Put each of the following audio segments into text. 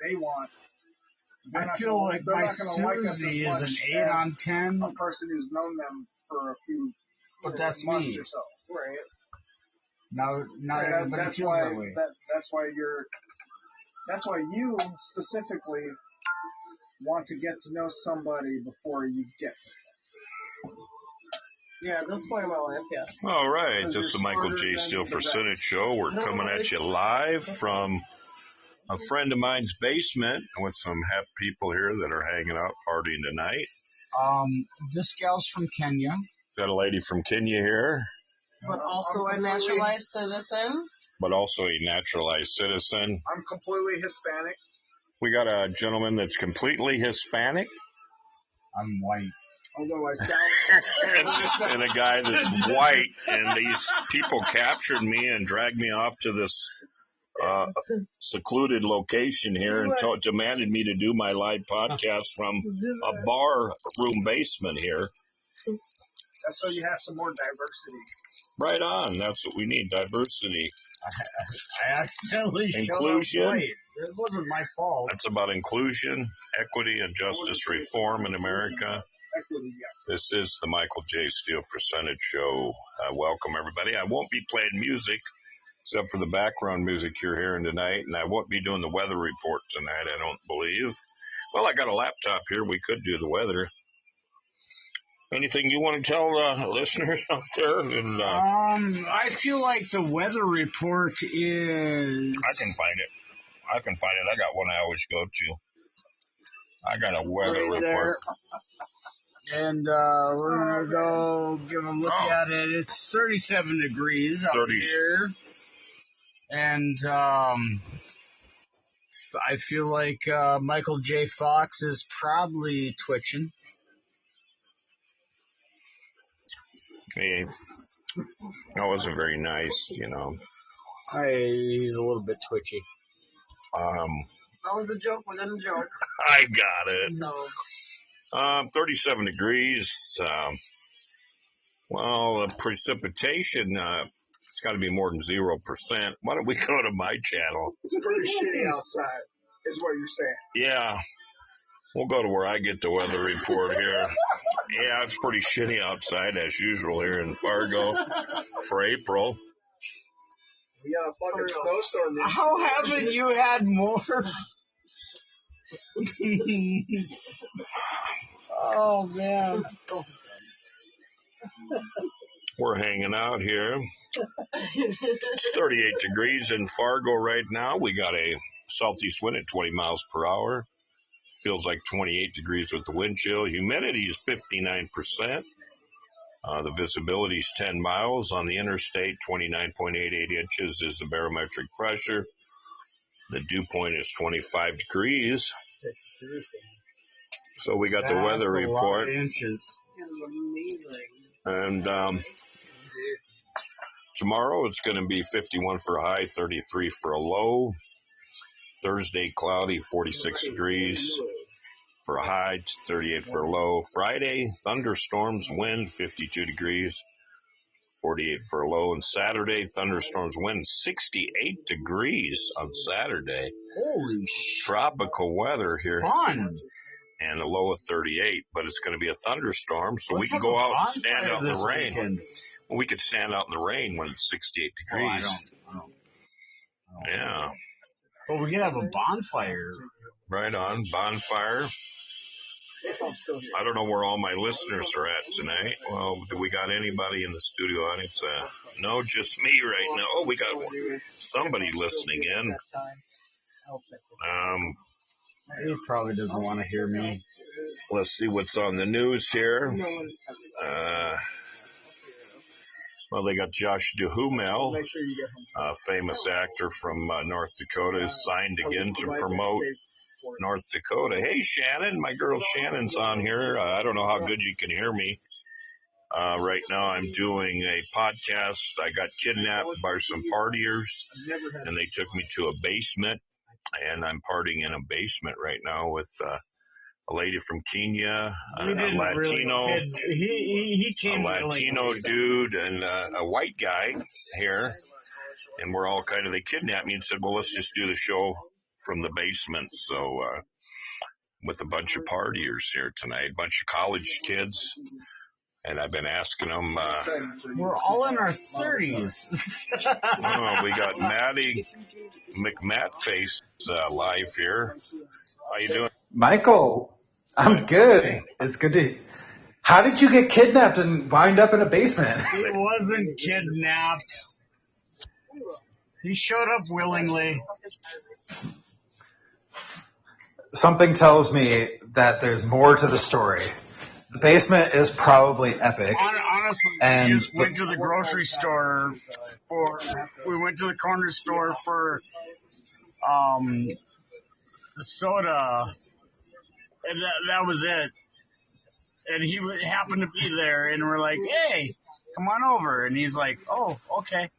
they want. I feel like my Susie is an 8 on 10. A person who's known them for a few that's months me. or so. Right. Not everybody that's feels why that way. That's why you specifically want to get to know somebody before you get them. Yeah, at this point in my life, yes. All right, this is the Michael J. Steele for Senate show. We're coming at you live from a friend of mine's basement with some happy people here that are hanging out partying tonight. This gal's from Kenya. Got a lady from Kenya here. But also a naturalized citizen. I'm completely Hispanic. We got a gentleman that's completely Hispanic. I'm white. Although I sound... and a guy that's white. And these people captured me and dragged me off to this secluded location here and demanded me to do my live podcast from a bar room basement here. That's so you have some more diversity. Right on. That's what we need, diversity. I accidentally inclusion. It wasn't my fault. That's about inclusion, equity, and justice reform in America. Equity, yes. This is the Michael J. Steele for Senate show. Welcome, everybody. I won't be playing music, except for the background music you're hearing tonight, and I won't be doing the weather report tonight, I don't believe. Well, I got a laptop here. We could do the weather. Anything you want to tell listeners out there? And, I feel like the weather report is... I can find it. I got one I always go to. I got a weather report. And we're going to go give a look at it. It's 37 degrees out here. And I feel like Michael J. Fox is probably twitching. Hey, that wasn't very nice, you know. He's a little bit twitchy. That was a joke within a joke. I got it. So, 37 degrees. Well, the precipitation, it's got to be more than 0%. Why don't we go to my channel? It's pretty shitty outside, is what you're saying. Yeah. We'll go to where I get the weather report here. Yeah, it's pretty shitty outside as usual here in Fargo for April. We got a fucking snowstorm. How haven't you had more? Oh, man. We're hanging out here. It's 38 degrees in Fargo right now. We got a southeast wind at 20 miles per hour. Feels like 28 degrees with the wind chill. Humidity is 59%. The visibility is 10 miles. On the interstate, 29.88 inches is the barometric pressure. The dew point is 25 degrees. So we got the weather report. Inches. And tomorrow it's going to be 51 for a high, 33 for a low. Thursday, cloudy, 46 degrees for a high, 38 for a low. Friday, thunderstorms, wind, 52 degrees, 48 for a low. And Saturday, thunderstorms, wind, 68 degrees on Saturday. Holy shit. Tropical weather here. Fun. And a low of 38, but it's going to be a thunderstorm, so we can go out and stand out in the rain. Well, we could stand out in the rain when it's 68 degrees. I don't. Yeah. Well, we could have a bonfire. Right on, bonfire. I don't know where all my listeners are at tonight. Well, do we got anybody in the studio audience? No, just me right now. Oh, we got somebody listening in. He probably doesn't want to hear me. Let's see what's on the news here. Well, they got Josh Duhamel, a famous actor from North Dakota, signed again to promote North Dakota. Hey, Shannon, my girl Shannon's on here. I don't know how good you can hear me. Right now I'm doing a podcast. I got kidnapped by some partiers, and they took me to a basement, and I'm partying in a basement right now with a lady from Kenya, a Latino, he came a Latino dude, and a white guy here, and we're all they kidnapped me and said, well, let's just do the show from the basement. So with a bunch of partiers here tonight, a bunch of college kids. And I've been asking them. We're all in our 30s. We got Maddie McMatface live here. How you doing? Michael, I'm good. It's good to. How did you get kidnapped and wind up in a basement? He wasn't kidnapped. He showed up willingly. Something tells me that there's more to the story. The basement is probably epic. Honestly, we just went to the grocery store we went to the corner store for soda, and that was it. And he happened to be there, and we're like, "Hey, come on over." And he's like, "Oh, okay."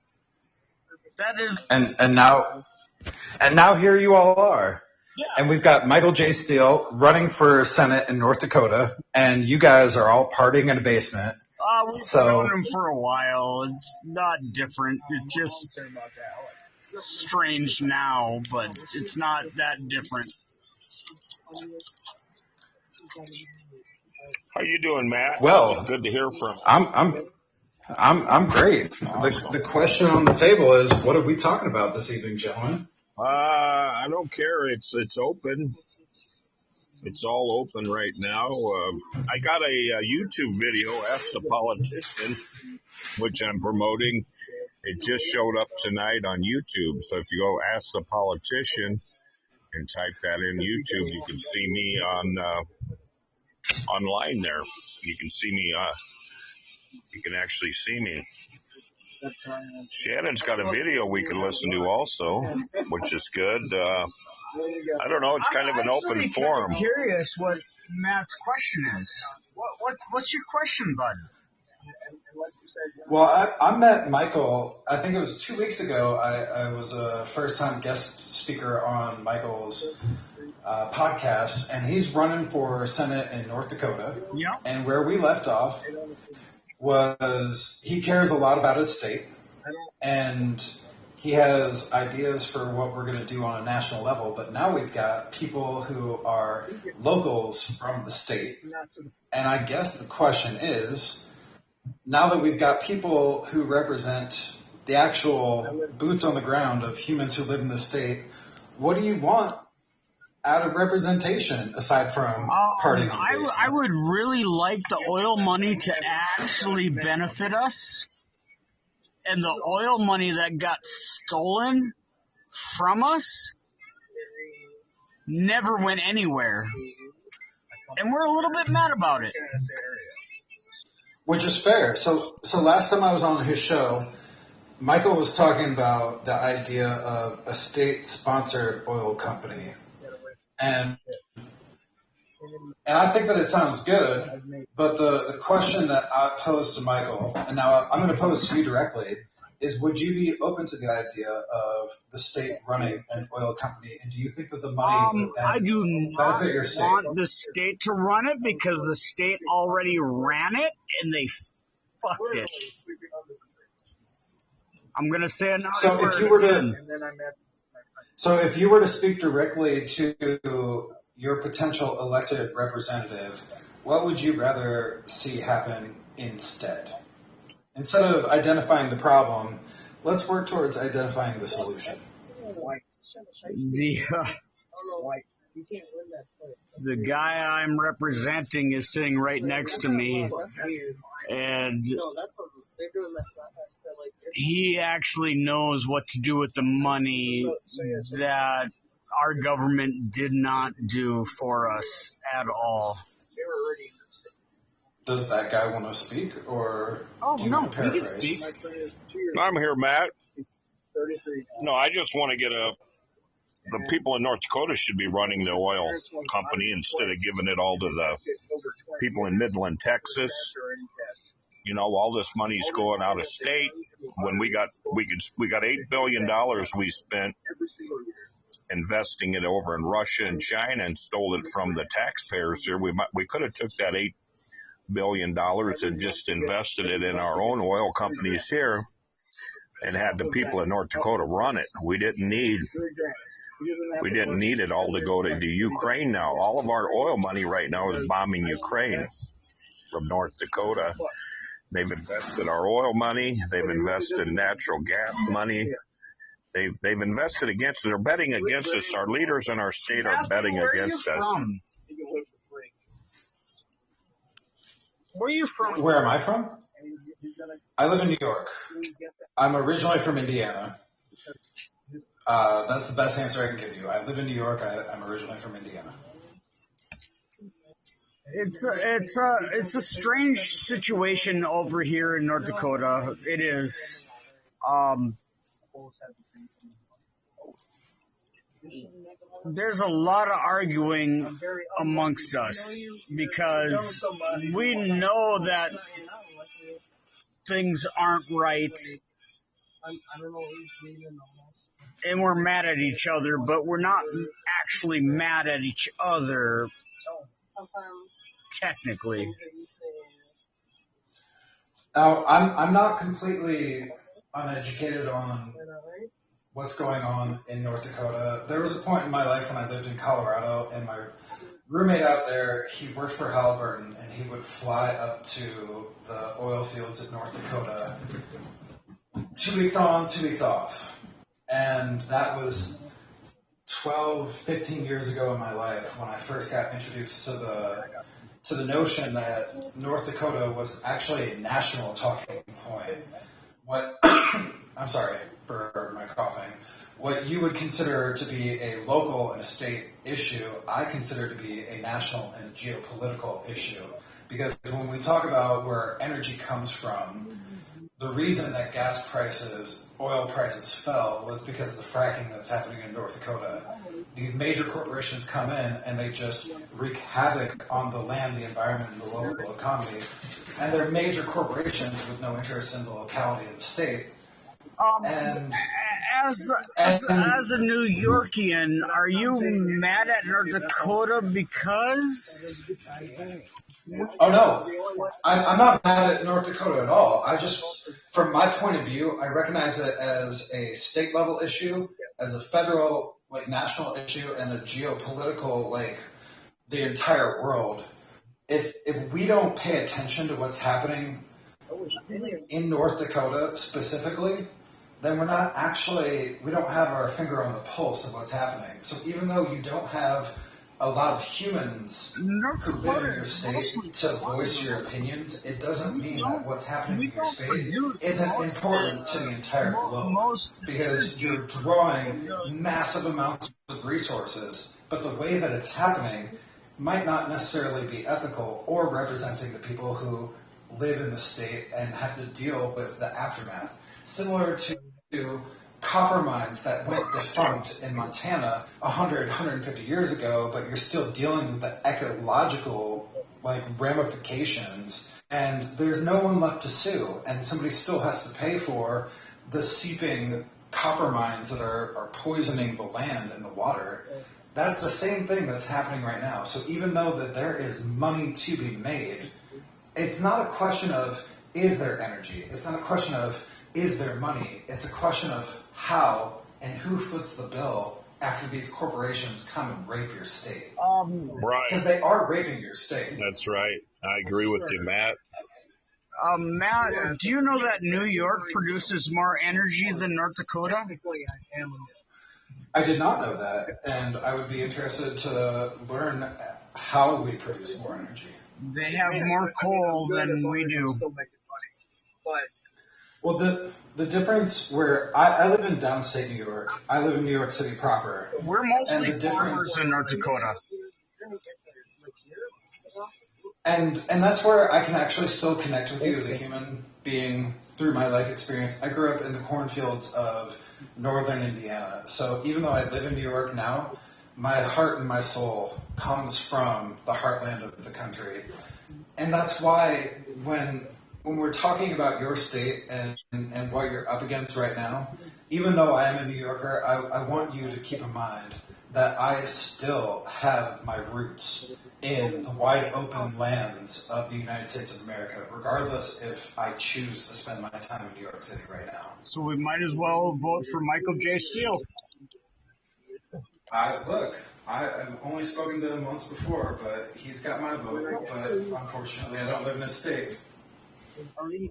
That is. And now here you all are. Yeah. And we've got Michael J. Steele running for Senate in North Dakota, and you guys are all partying in a basement. We've known him for a while. It's not different. It's just strange now, but it's not that different. How you doing, Matt? Well, good to hear from. I'm great. The question on the table is, what are we talking about this evening, gentlemen? I don't care. It's open. It's all open right now. I got a YouTube video, Ask the Politician, which I'm promoting. It just showed up tonight on YouTube. So if you go Ask the Politician and type that in YouTube, you can see me on online there. You can see me. You can actually see me. Shannon's got a video we can listen to also, which is good. I don't know. It's kind of an open forum. I'm curious what Matt's question is. What's your question, bud? Well, I met Michael, I think it was 2 weeks ago. I was a first-time guest speaker on Michael's podcast, and he's running for Senate in North Dakota. Yeah. And where we left off was he cares a lot about his state, and he has ideas for what we're going to do on a national level. But now we've got people who are locals from the state. And I guess the question is, now that we've got people who represent the actual boots on the ground of humans who live in the state, what do you want out of representation aside from partying? I would really like the oil money to actually benefit us. And the oil money that got stolen from us never went anywhere. And we're a little bit mad about it. Which is fair. So last time I was on his show, Michael was talking about the idea of a state-sponsored oil company. And I think that it sounds good, but the question that I posed to Michael, and now I'm going to pose to you directly, is would you be open to the idea of the state running an oil company, and do you think that the money would I do not benefit your state? want the state to run it because the state already ran it, and they fucked it. I'm going to say another word. So if you were to speak directly to your potential elected representative, what would you rather see happen instead? Instead of identifying the problem, let's work towards identifying the solution. The guy I'm representing is sitting right next to me, and he actually knows what to do with the money that our government did not do for us at all. Does that guy want to speak, or do you want to paraphrase? I'm here, Matt. No, I just want to get the people in North Dakota should be running the oil company instead of giving it all to the people in Midland, Texas. You know, all this money's going out of state. When we got $8 billion we spent investing it over in Russia and China and stole it from the taxpayers here. We could have took that $8 billion and just invested it in our own oil companies here. and had the people of North Dakota run it. We didn't need it all to go to Ukraine now. All of our oil money right now is bombing Ukraine from North Dakota. They've invested our oil money. They've invested natural gas money. They've invested against us. They're betting against us. Our leaders in our state are betting against us. Where are you from? Where am I from? I live in New York. I'm originally from Indiana. That's the best answer I can give you. I live in New York. I'm originally from Indiana. It's a strange situation over here in North Dakota. It is. There's a lot of arguing amongst us because we know that things aren't right and we're mad at each other, but we're not actually mad at each other technically. Now, I'm not completely uneducated on what's going on in North Dakota. There was a point in my life when I lived in Colorado, and my roommate out there, he worked for Halliburton, and he would fly up to the oil fields of North Dakota 2 weeks on, 2 weeks off. And that was 12, 15 years ago in my life when I first got introduced to the notion that North Dakota was actually a national talking point. I'm sorry for my coughing. What you would consider to be a local and a state issue, I consider to be a national and a geopolitical issue. Because when we talk about where energy comes from, the reason that gas prices, oil prices fell was because of the fracking that's happening in North Dakota. These major corporations come in and they just wreak havoc on the land, the environment, and the local economy. And they're major corporations with no interest in the locality of the state. As a New Yorkian, are you mad at North Dakota because? Oh no, I'm not mad at North Dakota at all. I just, from my point of view, I recognize it as a state level issue, as a federal, national issue, and a geopolitical, the entire world. If we don't pay attention to what's happening in North Dakota specifically, then we don't have our finger on the pulse of what's happening. So even though you don't have a lot of humans who live in your state to voice your opinions, it doesn't mean that what's happening in your state isn't important to the entire globe, because you're drawing massive amounts of resources, but the way that it's happening might not necessarily be ethical or representing the people who live in the state and have to deal with the aftermath. Similar to copper mines that went defunct in Montana 100, 150 years ago, but you're still dealing with the ecological ramifications, and there's no one left to sue, and somebody still has to pay for the seeping copper mines that are poisoning the land and the water. That's the same thing that's happening right now. So even though that there is money to be made, it's not a question of is there energy. It's not a question of is there money. It's a question of how and who foots the bill after these corporations come and rape your state. Right. Because they are raping your state. That's right. I agree with you, Matt. Matt, do you know that New York produces more energy than North Dakota? I did not know that, and I would be interested to learn how we produce more energy. They have more coal than we do. Well, the difference where I live in downstate New York, I live in New York City proper. We're mostly farmers in North Dakota. And that's where I can actually still connect with you as a human being through my life experience. I grew up in the cornfields of northern Indiana. So even though I live in New York now, my heart and my soul comes from the heartland of the country. And that's why when we're talking about your state and what you're up against right now, even though I am a New Yorker, I want you to keep in mind that I still have my roots in the wide open lands of the United States of America, regardless if I choose to spend my time in New York City right now. So we might as well vote for Michael J. Steele. I've only spoken to him once before, but he's got my vote, but unfortunately I don't live in his state.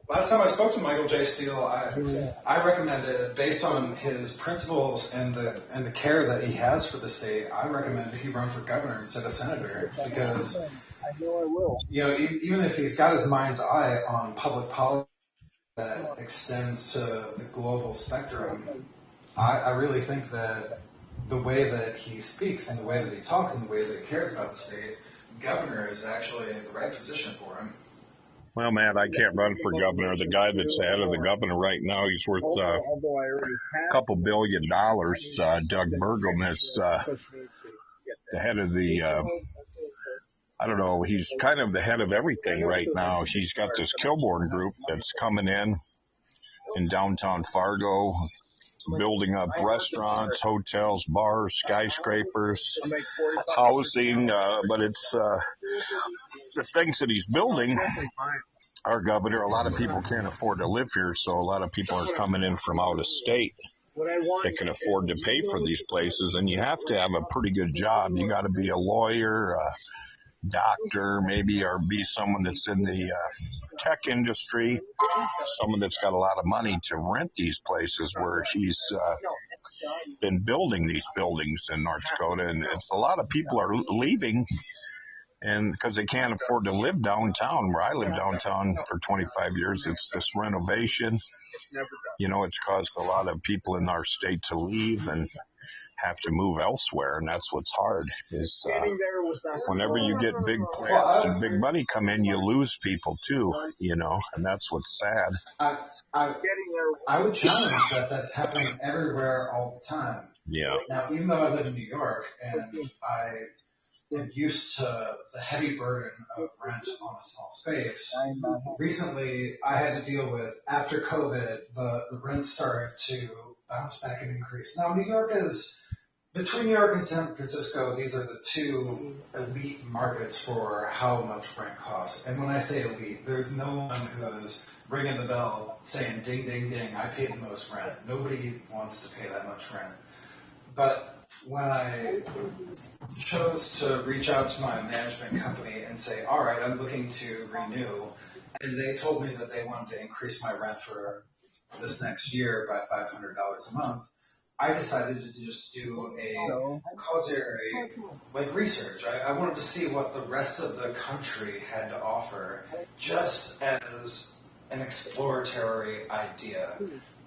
Last time I spoke to Michael J. Steele, I recommended, based on his principles and the care that he has for the state, I recommended he run for governor instead of senator, because even if he's got his mind's eye on public policy that extends to the global spectrum, I really think that the way that he speaks and the way that he talks and the way that he cares about the state, governor is actually the right position for him. Well, Matt, I can't run for governor. The guy that's the head of the governor right now, he's worth a couple $1 billion. Doug Burgum is the head of the, I don't know, he's kind of the head of everything right now. He's got this Kilbourne group that's coming in downtown Fargo, building up restaurants, hotels, bars, skyscrapers, housing, but it's the things that he's building. Our governor, a lot of people can't afford to live here, so a lot of people are coming in from out of state that can afford to pay for these places, and you have to have a pretty good job. You got to be a lawyer, a doctor, maybe, or be someone that's in the tech industry, someone that's got a lot of money to rent these places where he's been building these buildings in North Dakota. And it's a lot of people are leaving, and because they can't afford to live downtown where I live downtown for 25 years. It's this renovation, it's caused a lot of people in our state to leave and have to move elsewhere, and that's what's hard is whenever you get big plans and big money come in, you lose people too, and that's what's sad. I would challenge that that's happening everywhere all the time. Yeah. Now, even though I live in New York and I am used to the heavy burden of rent on a small space, recently I had to deal with, after COVID, the rent started to bounce back and increase. Now, New York is, between New York and San Francisco, these are the two elite markets for how much rent costs. And when I say elite, there's no one who is ringing the bell saying, ding, ding, ding, I paid the most rent. Nobody wants to pay that much rent. But when I chose to reach out to my management company and say, all right, I'm looking to renew, and they told me that they wanted to increase my rent for this next year by $500 a month, I decided to just do research. I wanted to see what the rest of the country had to offer, just as an exploratory idea.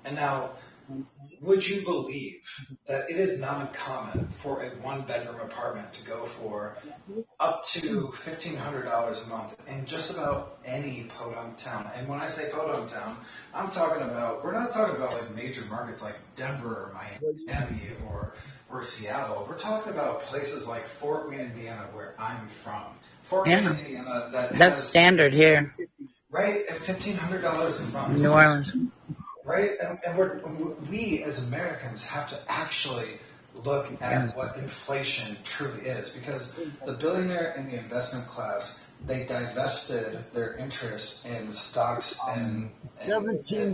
And now, would you believe that it is not uncommon for a one-bedroom apartment to go for up to $1,500 a month in just about any podunk town? And when I say podunk town, we're not talking about like major markets like Denver or Miami or Seattle. We're talking about places like Fort Wayne, Indiana, where I'm from. Fort Wayne, Indiana, that's standard here. Right, at $1,500 a month. New Orleans. Right, and we as Americans have to actually look at what inflation truly is, because the billionaire and the investment class, they divested their interest in stocks and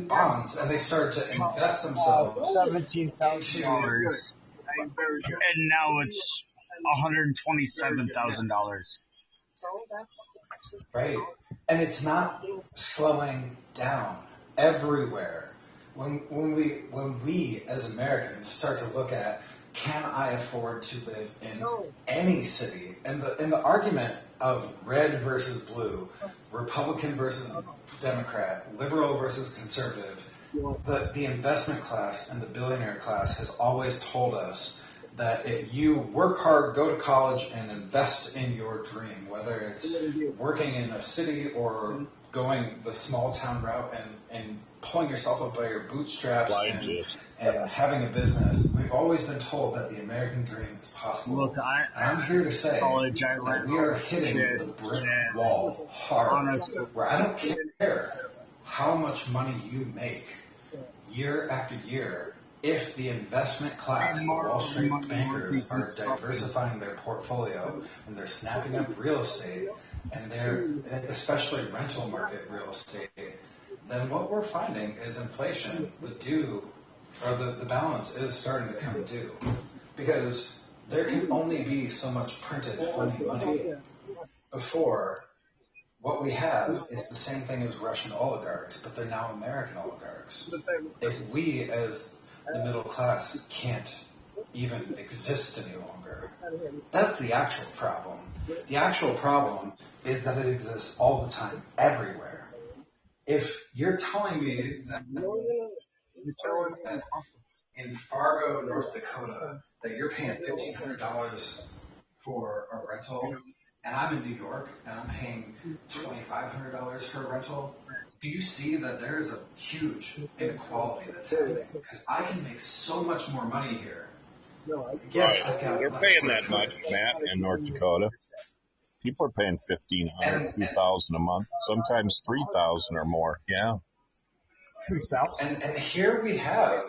bonds, and they started to invest themselves $17,000, and now it's $127,000. Right, and it's not slowing down everywhere. When we as Americans start to look at, can I afford to live in any city? And the argument of red versus blue, Republican versus Democrat, liberal versus conservative, the investment class and the billionaire class has always told us that if you work hard, go to college, and invest in your dream, whether it's working in a city or going the small town route and pulling yourself up by your bootstraps and having a business, we've always been told that the American dream is possible. Look, I'm here to say that we are hitting the brick wall hard, where I don't care how much money you make year after year. if the investment class, the Wall Street bankers, are diversifying their portfolio and they're snapping up real estate, and they're especially rental market real estate, then what we're finding is inflation, the balance is starting to come due, because there can only be so much printed funny money. Before, what we have is the same thing as Russian oligarchs, but they're now American oligarchs. If we, as the middle class, can't even exist any longer, that's the actual problem. The actual problem is that it exists all the time, everywhere. If you're telling me that in Fargo, North Dakota, that you're paying $1,500 for a rental, and I'm in New York and I'm paying $2,500 for a rental, do you see that there is a huge inequality that's happening? Because I can make so much more money here. Yes, I've got they're paying that much, Matt, in North Dakota. People are paying $1,500, $2,000 a month, sometimes $3,000 or more. Yeah. And here we have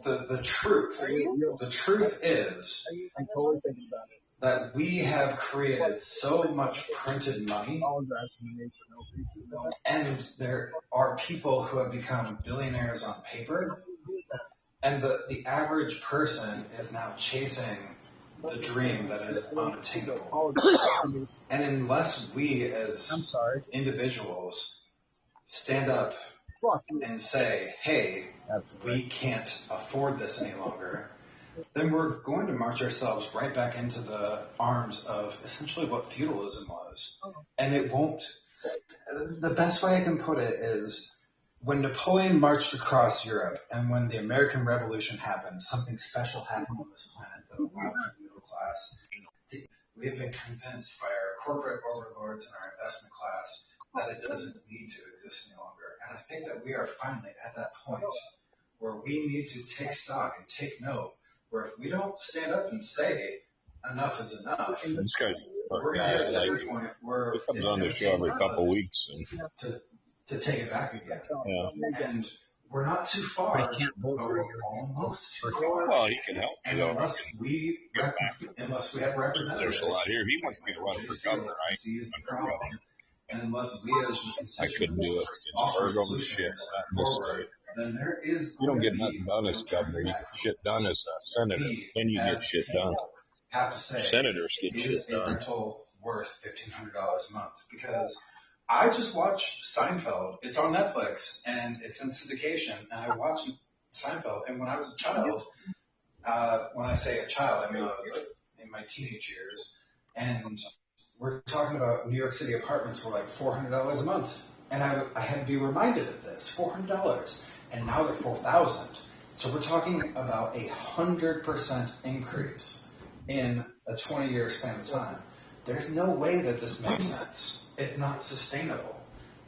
the truth. The truth is that we have created so much printed money, and there are people who have become billionaires on paper, and the average person is now chasing the dream that is unattainable. And unless we as individuals stand up and say, hey, we can't afford this any longer, then we're going to march ourselves right back into the arms of essentially what feudalism was. And it won't. The best way I can put it is, when Napoleon marched across Europe and when the American Revolution happened, something special happened on this planet that allowed the middle class. We have been convinced by our corporate overlords and our investment class that it doesn't need to exist any longer. And I think that we are finally at that point where we need to take stock and take note, where if we don't stand up and say enough is enough, This guy's we're going to get to a certain point where he comes on the show every couple weeks. And, to take it back again. yeah. And we're not too far. But he can't vote but for we're you. almost too far. Well, he can help. And unless we have representatives, There's a lot here. He wants me to run for governor. I sees the problem. And unless we as I couldn't do it. It's Virgo shit. Not in this state. then there is You don't going get to nothing be done as governor. You get shit done as a senator. Then you get shit done. have to say, Senators get is shit a done. rental worth $1,500 a month? Because I just watched Seinfeld. It's on Netflix and it's in syndication. And I watched Seinfeld. And when I was a child, when I say a child, I mean I was like in my teenage years. And we're talking about New York City apartments were like $400 a month. And I had to be reminded of this, $400. And now they're $4,000. So we're talking about 100% increase in a 20-year span of time. There's no way that this makes sense. It's not sustainable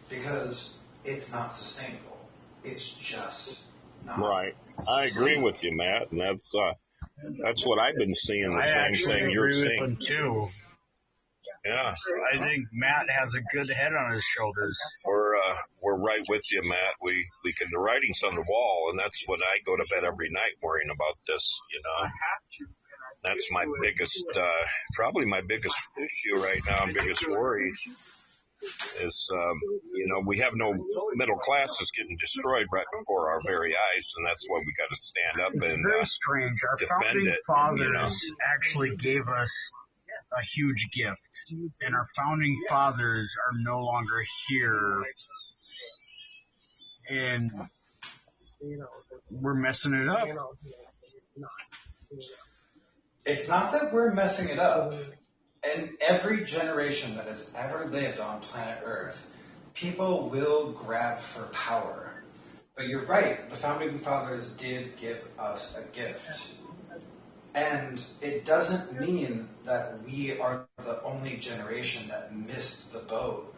because it's not sustainable. It's just not. Right. I agree with you, Matt, and that's what I've been seeing. The I same actually thing you're agree with seeing. him too. Yeah, I think Matt has a good head on his shoulders. we're right with you, Matt. We can. The writing's on the wall, and that's what I go to bed every night worrying about this. You know, that's my biggest, probably my biggest issue right now, and biggest worry is, we have no middle class is getting destroyed right before our very eyes, and that's why we got to stand up It's and very strange. Our defend founding it, fathers actually gave us a huge gift, and our founding fathers are no longer here, and we're messing it up. It's not that we're messing it up. And every generation that has ever lived on planet Earth, people will grab for power. But you're right, the Founding Fathers did give us a gift. And it doesn't mean that we are the only generation that missed the boat.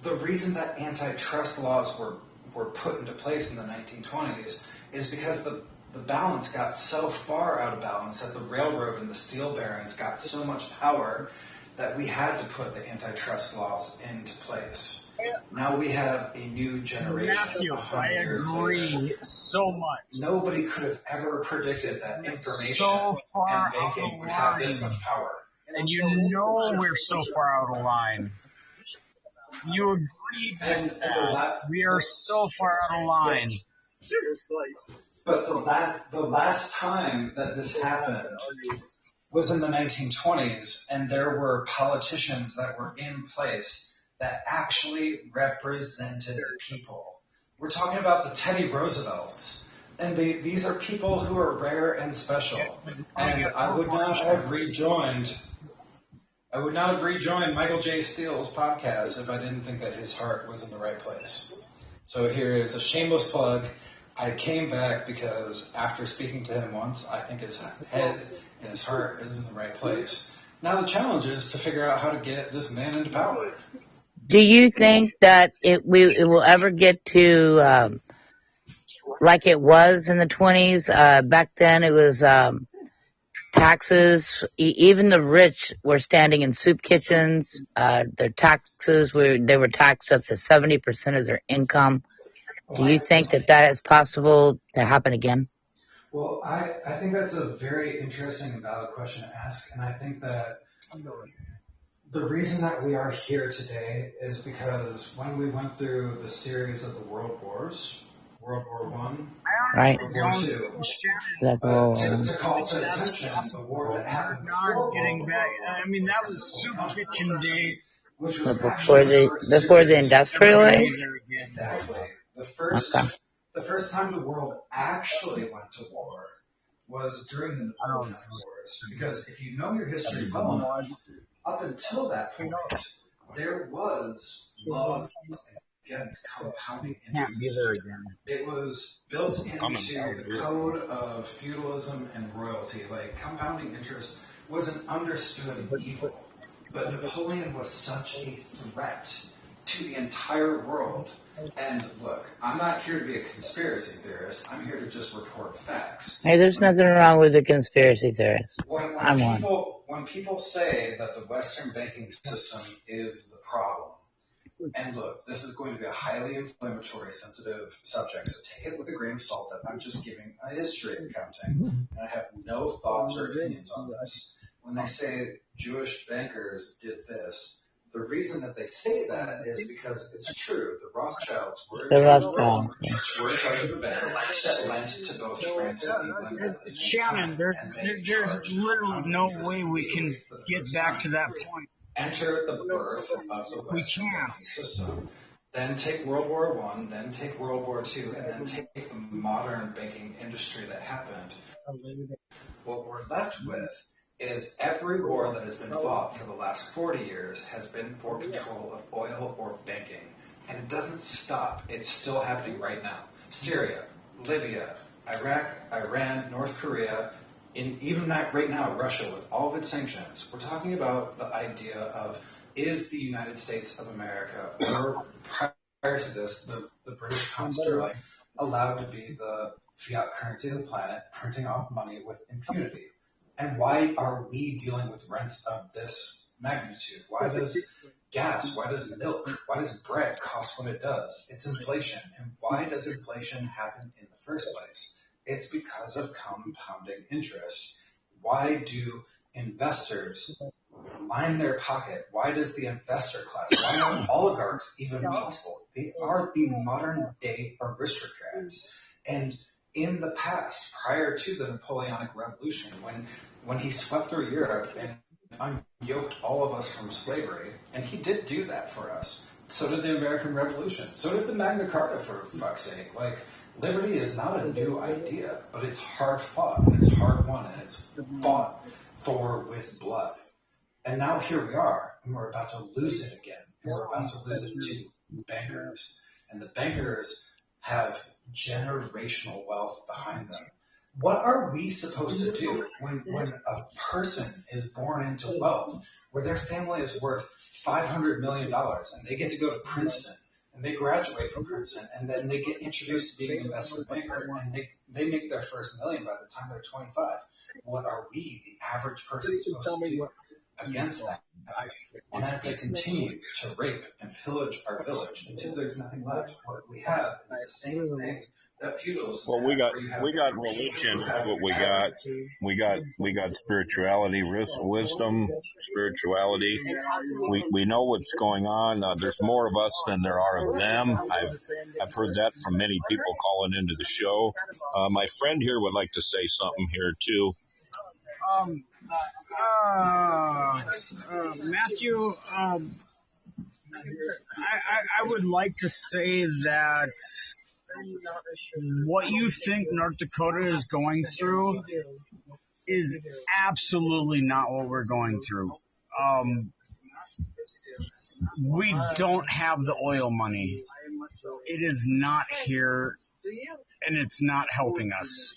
The reason that antitrust laws were put into place in the 1920s is because the balance got so far out of balance that the railroad and the steel barons got so much power that we had to put the antitrust laws into place. Now we have a new generation. Matthew, I agree so much. Nobody could have ever predicted that information So far and banking would have this much power. And you know we're so far out of line. You agreed with that. We are so far out of line. But the last time that this happened was in the 1920s, and there were politicians that were in place that actually represented the people. We're talking about the Teddy Roosevelts. And these are people who are rare and special. And I would not have rejoined Michael J. Steele's podcast if I didn't think that his heart was in the right place. So here is a shameless plug. I came back because after speaking to him once, I think his head and his heart is in the right place. Now the challenge is to figure out how to get this man into power. Do you think that it will ever get to like it was in the 20s? Back then it was taxes. Even the rich were standing in soup kitchens. Their taxes they were taxed up to 70% of their income. Do you think that is possible to happen again? Well, I think that's a very interesting and valid question to ask, and I think that the reason that we are here today is because when we went through the series of the world wars, World War I, right. World War II, to call to attention the war that happened before getting back. I mean, that was soup kitchen day. Which was before the industrial age? Exactly. The first time the world actually went to war was during the Napoleonic Wars. Because if you know your history well enough, up until that point, there was laws against compounding interest. It was built into the code of feudalism and royalty. Like, compounding interest was an understood evil. But Napoleon was such a threat to the entire world. And look, I'm not here to be a conspiracy theorist. I'm here to just report facts. Hey, there's nothing wrong with a conspiracy theorist. When people say that the Western banking system is the problem, and look, this is going to be a highly inflammatory, sensitive subject, so take it with a grain of salt that I'm just giving a history of accounting, and I have no thoughts or opinions on this. When they say Jewish bankers did this, the reason that they say that is because it's true. The Rothschilds were in charge of the bank that lent to both France and England. Shannon, there's literally no way we can get back to that point. Enter the birth of the Western banking system. Then take World War I, then take World War II, and then take the modern banking industry that happened. What we're left with is every war that has been fought for the last 40 years has been for control of oil or banking. And it doesn't stop. It's still happening right now. Syria, Libya, Iraq, Iran, North Korea, even right now, Russia with all of its sanctions. We're talking about the idea of, is the United States of America, or prior to this, the British pound sterling, allowed to be the fiat currency of the planet, printing off money with impunity? And why are we dealing with rents of this magnitude? Why does gas, why does milk, why does bread cost what it does? It's inflation. And why does inflation happen in the first place? It's because of compounding interest. Why do investors line their pocket? Why does the investor class, why are oligarchs even possible? They are the modern day aristocrats. And in the past, prior to the Napoleonic Revolution, when he swept through Europe and unyoked all of us from slavery, and he did do that for us. So did the American Revolution. So did the Magna Carta, for fuck's sake. Like, liberty is not a new idea, but it's hard fought, and it's hard won, and it's fought for with blood. And now here we are, and we're about to lose it again. And we're about to lose it to bankers. And the bankers have generational wealth behind them. What are we supposed to do when a person is born into wealth, where their family is worth $500 million, and they get to go to Princeton, and they graduate from Princeton, and then they get introduced to being an investment banker, and they make their first million by the time they're 25? What are we, the average person, supposed to do? against that. And as they continue to rape and pillage our village until there's nothing left, what we have is the same thing that feudalism. Well, we got religion. That's what we got. We got spirituality, wisdom, spirituality. We know what's going on. There's more of us than there are of them. I've heard that from many people calling into the show. My friend here would like to say something here too. Matthew, I would like to say that what you think North Dakota is going through is absolutely not what we're going through. We don't have the oil money. It is not here, and it's not helping us.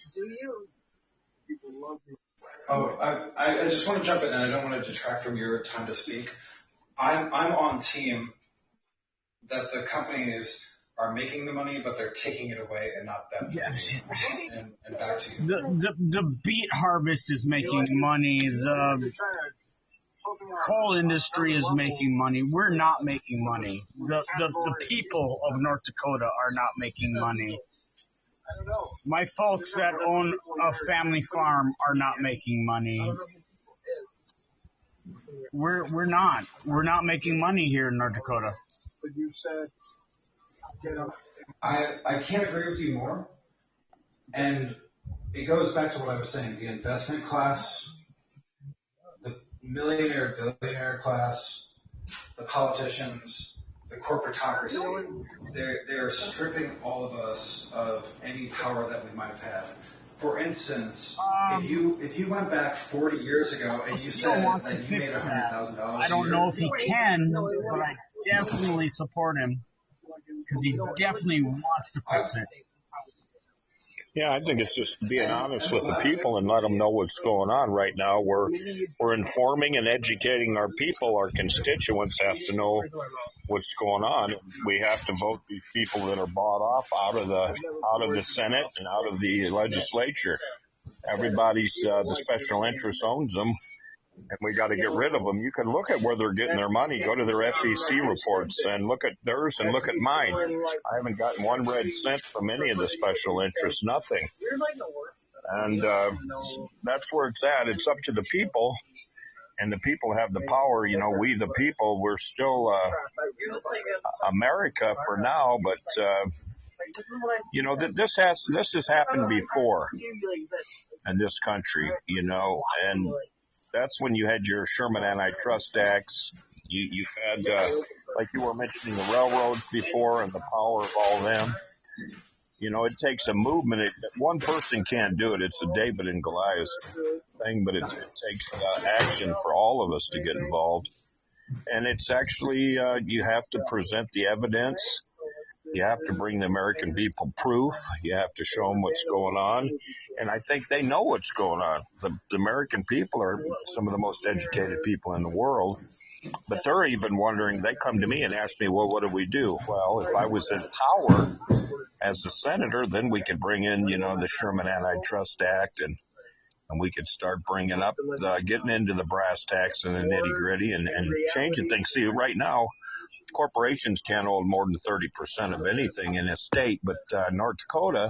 I just want to jump in, and I don't want to detract from your time to speak. I'm on team that the companies are making the money, but they're taking it away and not benefiting. Yes. And back to you. The beet harvest is making money. The coal industry is making money. We're not making money. The people of North Dakota are not making money. My folks that own a family farm are not making money. We're not making money here in North Dakota. I can't agree with you more. And it goes back to what I was saying. The investment class, the millionaire, billionaire class, the politicians, the corporatocracy, they're stripping all of us of any power that we might have had. For instance, if you went back 40 years ago and you said that you made $100,000 I don't know if he can, but I definitely support him because he definitely wants to fix it. Yeah, I think it's just being honest with the people and let them know what's going on right now. We're informing and educating our people. Our constituents have to know what's going on. We have to vote these people that are bought off out of the Senate and out of the legislature. Everybody's the special interest owns them, and we got to get rid of them. You can look at where they're getting their money. Go to their FEC reports and look at theirs and look at mine. I haven't gotten one red cent from any of the special interests, nothing. And that's where it's at. It's up to the people, and the people have the power. You know, we the people, we're still America for now, but you know, this has happened before in this country, you know, and that's when you had your Sherman Antitrust Acts. You had, like you were mentioning, the railroads before and the power of all them. You know, it takes a movement. One person can't do it. It's a David and Goliath thing, but it takes action for all of us to get involved. And it's actually, you have to present the evidence. You have to bring the American people proof. You have to show them what's going on. And I think they know what's going on. The American people are some of the most educated people in the world. But they're even wondering, they come to me and ask me, well, what do we do? Well, if I was in power as a senator, then we could bring in, you know, the Sherman Antitrust Act and we could start bringing up, getting into the brass tacks and the nitty gritty and changing things. See, right now, corporations can't hold more than 30% of anything in a state, but North Dakota,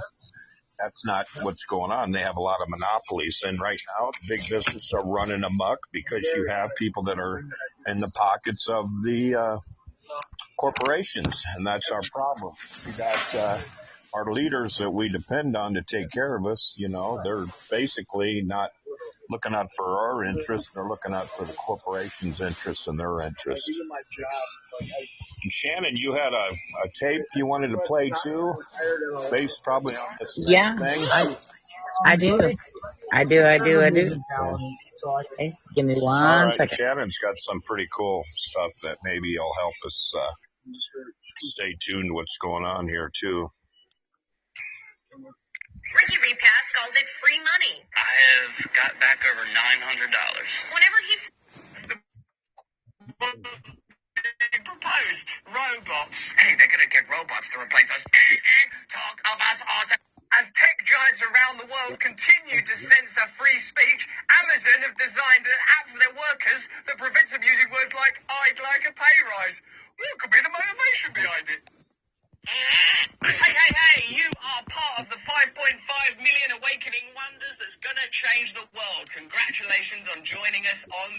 that's not what's going on. They have a lot of monopolies, and right now, big businesses are running amok because you have people that are in the pockets of the corporations, and that's our problem. We got our leaders that we depend on to take care of us. You know, they're basically not looking out for our interests. They're looking out for the corporations' interests and their interests. And Shannon, you had a tape you wanted to play too, based probably on this thing. I do. Okay, give me one second. Shannon's got some pretty cool stuff that maybe will help us stay tuned to what's going on here too. Ricky Repass calls it free money. I have got back over $900. Whenever he's proposed robots. Hey, they're going to get robots to replace us. Talk of us all. As tech giants around the world continue to censor free speech, Amazon have designed an app for their workers that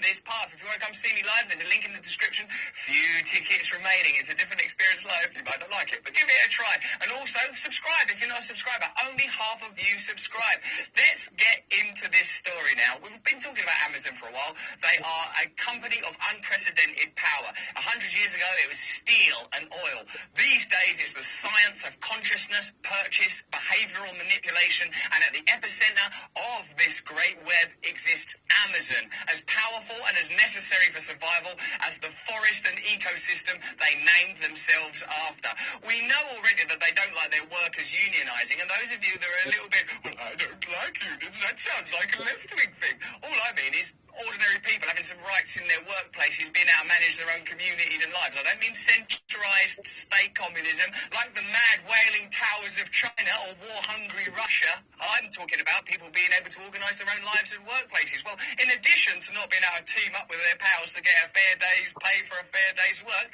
this path. If you want to come see me live, there's a link in the description. Few tickets remaining. It's a different experience live. You might not like it, but give it a try. And also, subscribe if you're not a subscriber. Only half of you subscribe. Let's get into this story now. We've been talking about Amazon for a while. They are a company of unprecedented power. 100 years ago, it was steel and oil. These days, it's the science of consciousness, purchase, behavioral manipulation, and at the epicenter of this great web exists Amazon, as powerful and as necessary for survival as the forest and ecosystem they named themselves after. We know already that they don't like their workers unionizing, and those of you that are a little bit, well, I don't like unions, that sounds like a left-wing thing. All I mean is ordinary people having some rights in their workplaces, being able to manage their own communities and lives. I don't mean centralized state communism like the mad wailing towers of China or war-hungry Russia. I'm talking about people being able to organize their own lives and workplaces. Well, in addition to not being able to team up with their pals to get a fair day's pay for a fair day's work,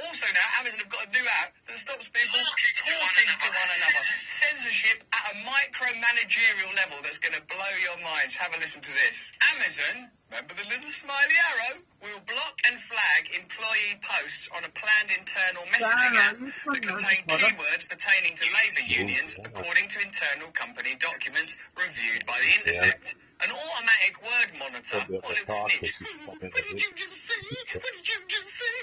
also now Amazon have got a new app that stops people talking to one another. Censorship at a micromanagerial level that's going to blow your minds. Have a listen to this. Amazon, remember the little smiley arrow, will block and flag employee posts on a planned internal messaging app that contain keywords pertaining to labour unions, according to internal company documents reviewed by The Intercept. An automatic word monitor, or little snitch. What did you just say? What did you just say?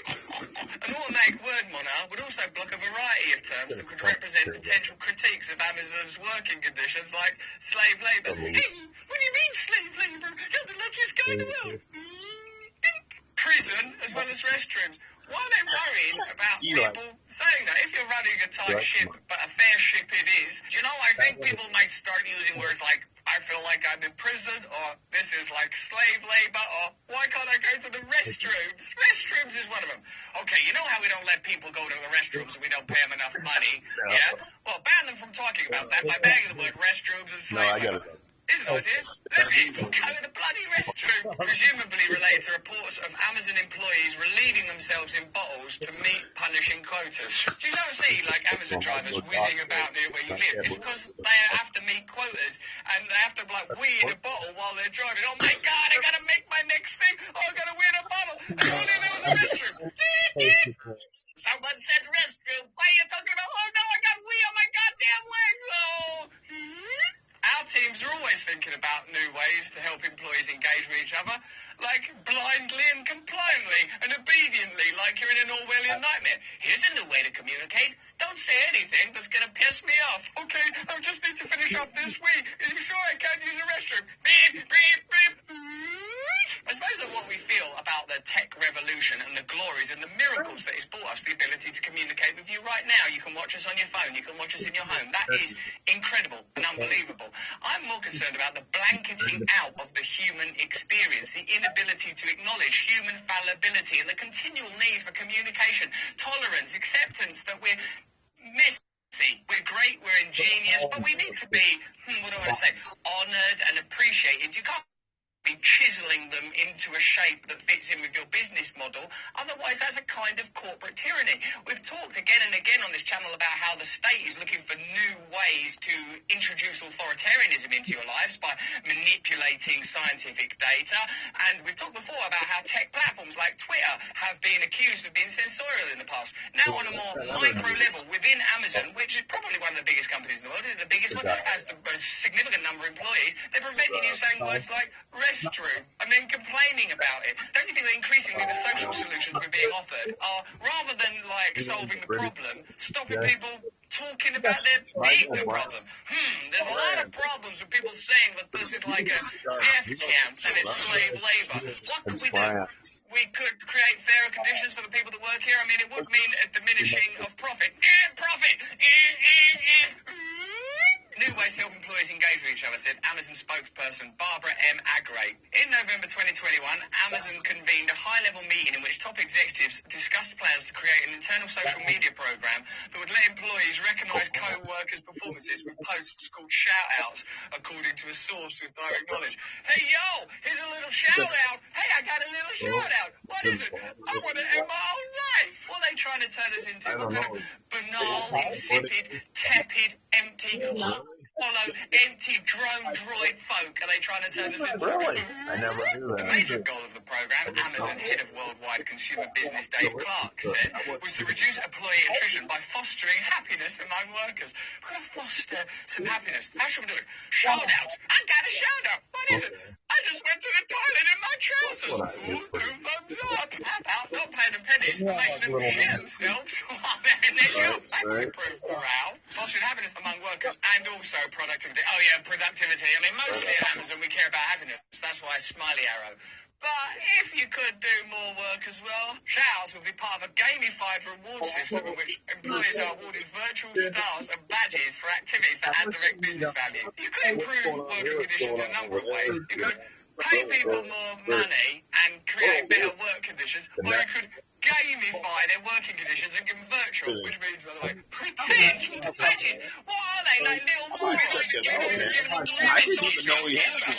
An automatic word monitor would also block a variety of terms that could represent potential critiques of Amazon's working conditions, like slave labour. Hey, what do you mean slave labour? You're the luckiest guy in the world. Prison, as well as restrooms. Why are they worried about people saying that? If you're running a tight ship, but a fair ship it is, do you know, I think people might start using words like, I feel like I'm in prison, or this is like slave labor, or why can't I go to the restrooms? Restrooms is one of them. Okay, you know how we don't let people go to the restrooms and we don't pay them enough money? Yeah? Well, ban them from talking about that by banning the word restrooms and slave labor. Isn't it, idea? Let people go to the bloody restroom. Presumably related to reports of Amazon employees relieving themselves in bottles to meet punishing quotas. So you don't see, like, Amazon drivers whizzing about near where you live. It's because they have to meet quotas, and they have to, like, wee in a bottle while they're driving. Oh, my God, I gotta make my next thing. Oh, I gotta wee in a bottle. And only there was a restroom. Someone said restroom. What are you talking about? Oh, no, I got wee on my goddamn legs. Oh. Our teams are always thinking about new ways to help employees engage with each other, like blindly and compliantly and obediently, like you're in an Orwellian nightmare. Here's a new way to communicate. Don't say anything that's going to piss me off. Okay, I just need to finish off this week. Are you sure I can't use the restroom? Beep, beep, beep. I suppose that what we feel about the tech revolution and the glories and the miracles that it's brought us, the ability to communicate with you right now. You can watch us on your phone. You can watch us in your home. That is incredible and unbelievable. I'm more concerned about the blanketing out of the human experience, the inability to acknowledge human fallibility and the continual need for communication, tolerance, acceptance that we're messy. We're great, we're ingenious, but we need to be, what do I say, honoured and appreciated. You can't be chiseling them into a shape that fits in with your business model. Otherwise, that's a kind of corporate tyranny. We've talked again and again on this channel about how the state is looking for new ways to introduce authoritarianism into your lives by manipulating scientific data. And we've talked before about how tech platforms like Twitter have been accused of being censorial in the past. Now, on a more micro level, within Amazon, which is probably one of the biggest companies in the world, the biggest one, has the most significant number of employees, they're preventing you saying words like restroom and then complaining about it. Don't you think that increasingly the social solutions we're being offered are, rather than like solving the problem, stopping people talking about there being the problem? There's a lot of problems with people saying that this is like a death camp and it's slave labor. What could we do? We could create fairer conditions for the people that work here. I mean, it would mean a diminishing of profit. Profit! New ways to help employees engage with each other, said Amazon spokesperson Barbara M. Agray. In November 2021, Amazon convened a high-level meeting in which top executives discussed plans to create an internal social media program that would let employees recognize co-workers' performances with posts called shout-outs, according to a source with direct knowledge. Hey, yo, here's a little shout-out. Hey, I got a little shout-out. What is it? I want to end my own life. What are they trying to turn us into? What kind of banal, insipid, tepid, empty, follow empty drone droid folk? Are they trying to turn us into... Really? I never knew The that. major goal of the program, Amazon head of worldwide consumer business Dave Clark said, was to reduce employee attrition by fostering happiness among workers. We've got to foster some happiness. How should we do it? Shout out. I got a shout out. What is it? I just went to the toilet in my trousers. Ooh, 2 thumbs up. How about not paying them pennies for making them shit themselves while they're in their job? That would improve morale. Fostering happiness among workers and also productivity. Oh yeah, productivity. I mean, mostly at Amazon we care about happiness. That's why smiley arrow. But if you could do more work as well, shout-outs would be part of a gamified reward system in which employees are awarded virtual stars and badges for activities that add direct business value. You could improve working conditions in a number of ways. You could pay people more money and create better work conditions, or you could gamify their working conditions and give them virtual, which means, by the way, pretend badges. What are they? Like little movies? I didn't even know he had one.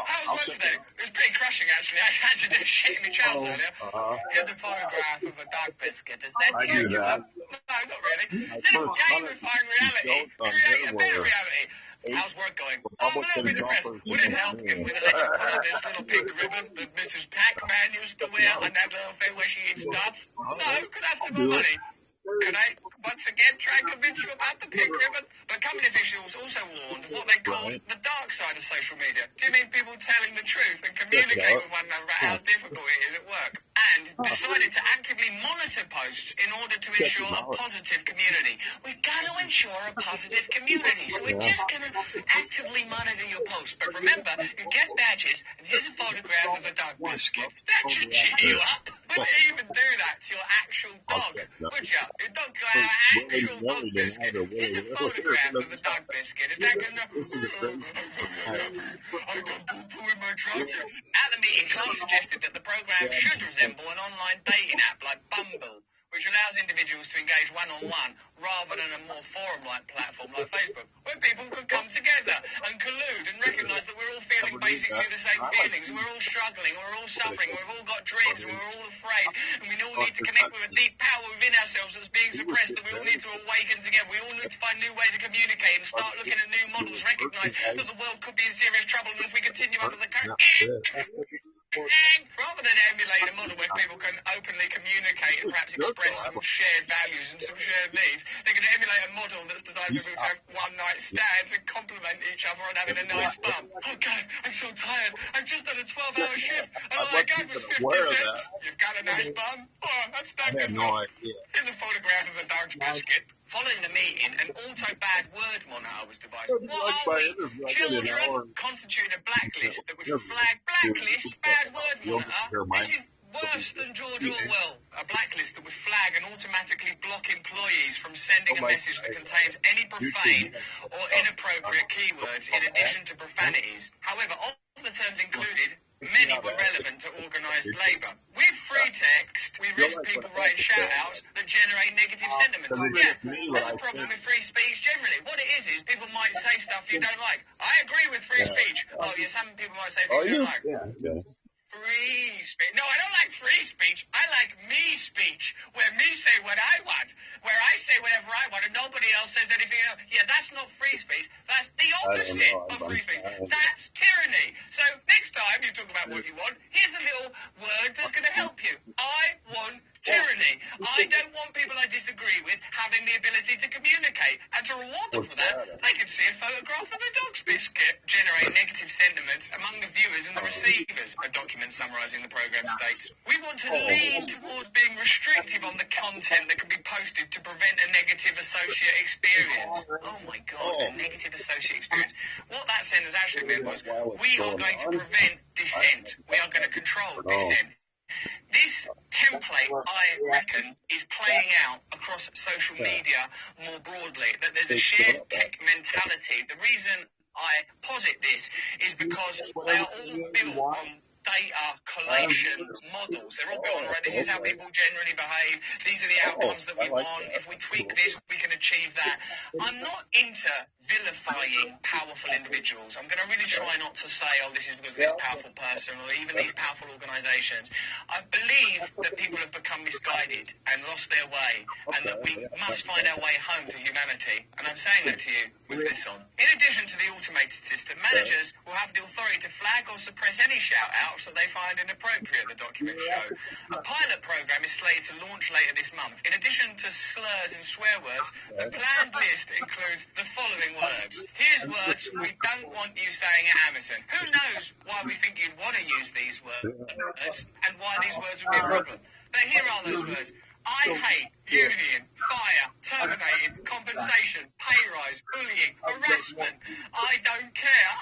How's work today? It was pretty crushing, actually. I had to do shit in my trousers earlier. Here's a photograph of a dog biscuit. Does that tear you up? No, not really. Instead of gamifying reality, create a better reality. How's work going? I'm a little bit depressed. Would it help if we let you put on this little pink ribbon that Mrs. Pac-Man used to wear on that little thing where she eats nuts? No, could I have some more money? Can I, once again, try and convince you about the pink ribbon? But company officials also warned of what they called the dark side of social media. Do you mean people telling the truth and communicating with one another about how difficult it is at work? And decided to actively monitor posts in order to ensure a positive community. We've got to ensure a positive community, so we're just going to actively monitor your posts. But remember, you get badges, and here's a photograph of a dog biscuit. That should cheer you up. Wouldn't you even do that to your actual dog, would you? Your dog got an actual dog biscuit. Here's a photograph of a dog biscuit. Is that going to... I got poo-poo in my trousers. At the meeting, Clark suggested that the program should resemble an online dating app like Bumble, which allows individuals to engage one-on-one rather than a more forum-like platform like Facebook, where people can come together and collude and recognise that we're all feeling basically the same feelings. We're all struggling, we're all suffering, we've all got dreams, we're all afraid, and we all need to connect with a deep power within ourselves that's being suppressed, that we all need to awaken together. We all need to find new ways of communicating, start looking at new models, recognise that the world could be in serious trouble, and if we continue under the current... rather than emulate a model where people can openly communicate and perhaps express some shared values and some shared needs, they can emulate a model that's designed for people to have one-night stands and complement each other and having a nice bum. Oh, God, I'm so tired. I've just done a 12-hour shift, and all I got was 50 cents. You've got a nice bum? Oh, that's not good enough. Here's a photograph of a dog's biscuit. Following the meeting, an auto-bad word monitor was devised. What are we? Children constitute a blacklist that would flag blacklist bad word monitor. This is worse than George Orwell. A blacklist that would flag and automatically block employees from sending a message that contains any profane or inappropriate keywords in addition to profanities. However, of the terms included, many were relevant to organised labour. With free text, we risk people writing shout-outs that generate negative sentiments. Yeah, that's a problem with free speech generally. What it is people might say stuff you don't like. I agree with free speech. Oh, yeah, some people might say things you don't like. Yeah. Free speech. No, I don't like free speech. I like me speech, where me say what I want, where I say whatever I want and nobody else says anything else. Yeah, that's not free speech. That's the opposite of free speech. That's tyranny. So next time you talk about what you want, here's a little word that's going to help you. I want tyranny. I don't want people I disagree with having the ability to communicate. And to reward them for that, they can see a photograph of a dog's biscuit, generate negative sentiments among the viewers and the receivers. A document summarising the programme states, we want to lean towards being restrictive on the content that can be posted to prevent a negative associate experience. Oh my God, a negative associate experience. What that sentence actually meant was, we are going to prevent dissent. We are going to control dissent. This template, I reckon, is playing out across social media more broadly, that there's a shared tech mentality. The reason I posit this is because they are all built on data collation models. They're all built on, right, this is how people generally behave, these are the outcomes that we want, if we tweak this, we can achieve that. I'm not into vilifying powerful individuals. I'm going to really try not to say, oh, this is because of this powerful person or even these powerful organisations. I believe that people have become misguided and lost their way, and that we must find our way home to humanity. And I'm saying that to you with this on. In addition to the automated system, managers will have the authority to flag or suppress any shout-outs that they find inappropriate, the documents show. A pilot programme is slated to launch later this month. In addition to slurs and swear words, the planned list includes the following words. Here's words we don't want you saying at Amazon. Who knows why we think you'd want to use these words and why these words would be a problem. But here are those words. I hate, union, fire, terminated, compensation, pay rise, bullying, harassment. I don't care.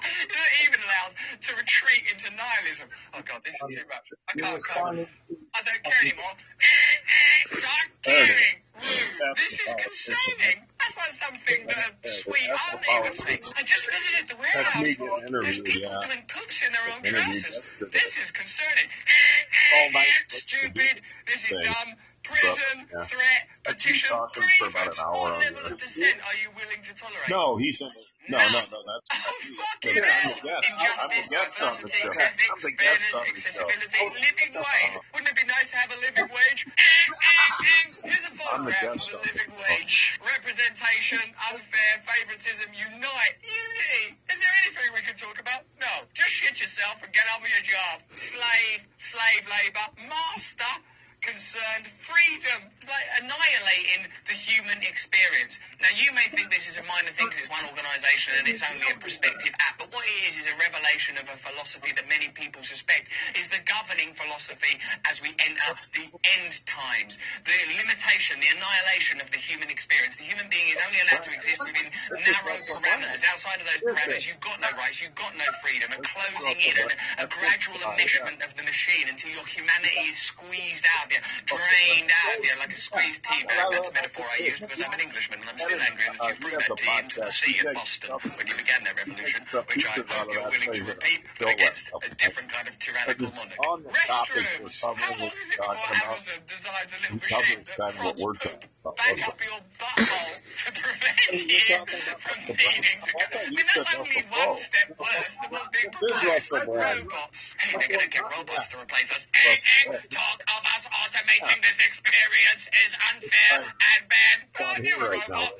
You're not even allowed to retreat into nihilism. Oh God, this is too much. I can't cope. I don't care anymore. Start caring. This is concerning. That's like something that a sweet auntie would say. I just visited the warehouse. There's people doing poops in their own trousers. This is concerning. Stupid. This is dumb. Prison, threat, petition. Grievance. What level of dissent are you willing to tolerate? No, he said no, that's fucking hell. Injustice, diversity, ethics, fairness, accessibility, living wage. Wouldn't it be nice to have a living wage? Here's a photograph of the living wage. Representation, unfair, favoritism, unite, unity. Is there anything we can talk about? No. Just shit yourself and get on with your job. Slave labour, master, concerned, freedom, like annihilating the human experience. Now, you may think this is a minor thing because it's one organisation and it's only a prospective app, but what it is a revelation of a philosophy that many people suspect is the governing philosophy as we enter the end times. The limitation, the annihilation of the human experience. The human being is only allowed to exist within narrow parameters. Outside of those parameters, you've got no rights, you've got no freedom, a closing in and a gradual enmeshment of the machine until your humanity is squeezed out of you, drained out of you like a squeezed tea bag. That's a metaphor I use because I'm an Englishman and I'm still angry that you threw that tea into the sea in Boston when you began that revolution, which I hope you're willing to repeat, but against a different kind of tyrannical monarch. Restrooms. How long is it before Amazon designs a little machine that props poop back up your butthole to prevent you from needing to go? I mean, that's only one step worse than what's being proposed. Robots. Hey, they're going to get robots to replace us. Talk of us automating this experience is unfair and bad. Oh, you're a robot.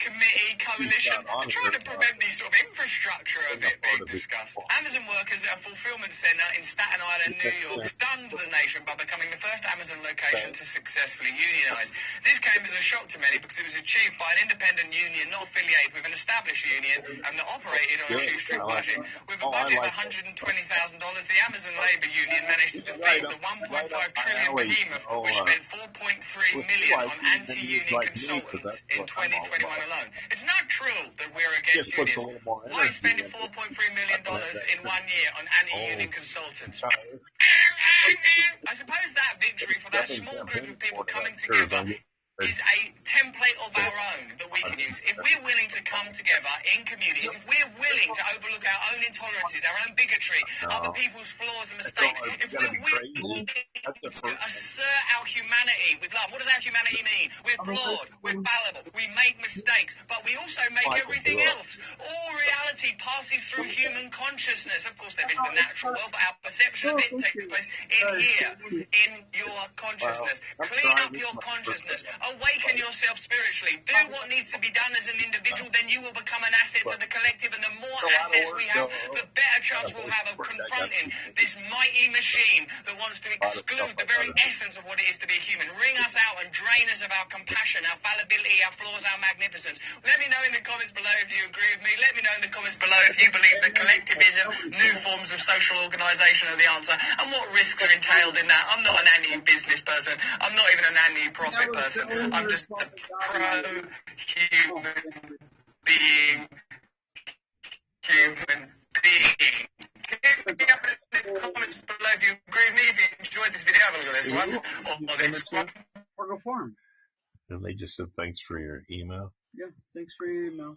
Committee, coalition, they're trying to prevent the sort of infrastructure of it being discussed. Amazon workers at a fulfillment centre in Staten Island, New York, stunned the nation by becoming the first Amazon location to successfully unionise. This came as a shock to many because it was achieved by an independent union not affiliated with an established union and that operated on a shoestring budget. With a budget of $120,000, the Amazon Labour Union managed to defeat the $1.5 trillion behemoth, which spent $4.3 million on anti-union consultants in 2021 alone. It's not true that we're against unions. Why spending $4.3 million in 1 year on anti-union consultants? I suppose that victory for that small group of people coming together is a template of our own that we can use. If we're willing to come together in communities, if we're willing to overlook our own intolerances, our own bigotry, other people's flaws and mistakes, if we're willing to assert our humanity with love, what does our humanity mean? We're flawed, we're fallible, we make mistakes, but we also make everything else. All reality passes through human consciousness. Of course, there is the natural world, but our perception of it takes place in here, in your consciousness. Clean up your consciousness. Awaken yourself spiritually. Do what needs to be done as an individual, then you will become an asset to the collective, and the more assets we have, the better chance we'll have of confronting this mighty machine that wants to exclude the very essence of what it is to be a human, wring us out and drain us of our compassion, our fallibility, our flaws, our magnificence. Let me know in the comments below if you agree with me. Let me know in the comments below if you believe that collectivism, new forms of social organisation are the answer, and what risks are entailed in that. I'm not an anti-business person. I'm not even an anti-profit person. I'm just a pro-human being. Give me up in the comments below if you agree with me, if you enjoyed this video, have a look at this one, or this one. Or go for him. And they just said thanks for your email. Yeah, thanks for your email.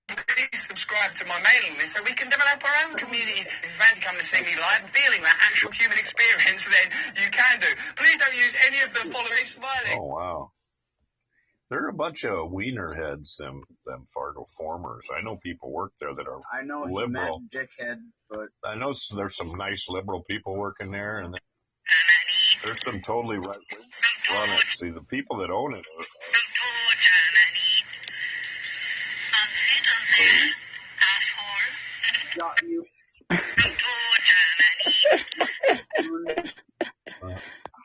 Please subscribe to my mailing list so we can develop our own communities. If you fancy coming to see me live and feeling that actual human experience, then you can do. Please don't use any of the following smiling. Oh, wow. They're a bunch of wiener heads, them Fargo formers. I know people work there that are I know he liberal. meant dickhead, but I know there's some nice liberal people working there, and there's some totally right on it. See, the people that own it are got you.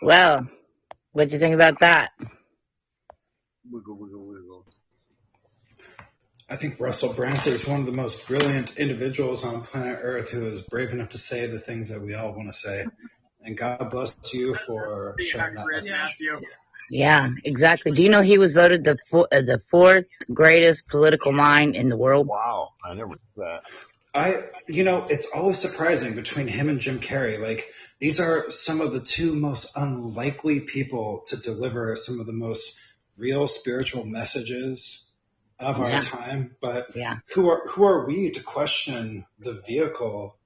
Well, what'd you think about that? Wiggle, wiggle, wiggle. I think Russell Brand is one of the most brilliant individuals on planet Earth who is brave enough to say the things that we all want to say. And God bless you for sharing that message. Yeah, exactly. Do you know he was voted the fourth greatest political mind in the world? Wow, I never knew that. It's always surprising between him and Jim Carrey. Like, these are some of the two most unlikely people to deliver some of the most real spiritual messages of our time. But who are we to question the vehicle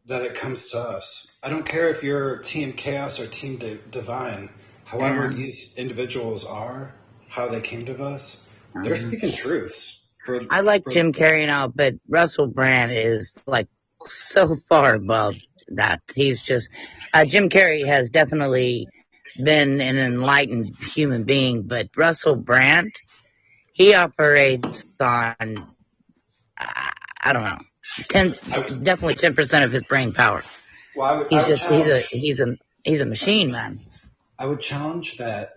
that it comes to us? I don't care if you're Team Chaos or Team Divine. However these individuals are, how they came to us, they're speaking truths. I like Jim Carrey now, but Russell Brand is like so far above that. He's just Jim Carrey has definitely been an enlightened human being, but Russell Brand, he operates on I don't know, definitely 10% of his brain power. Well, he's a machine, man. I would challenge that.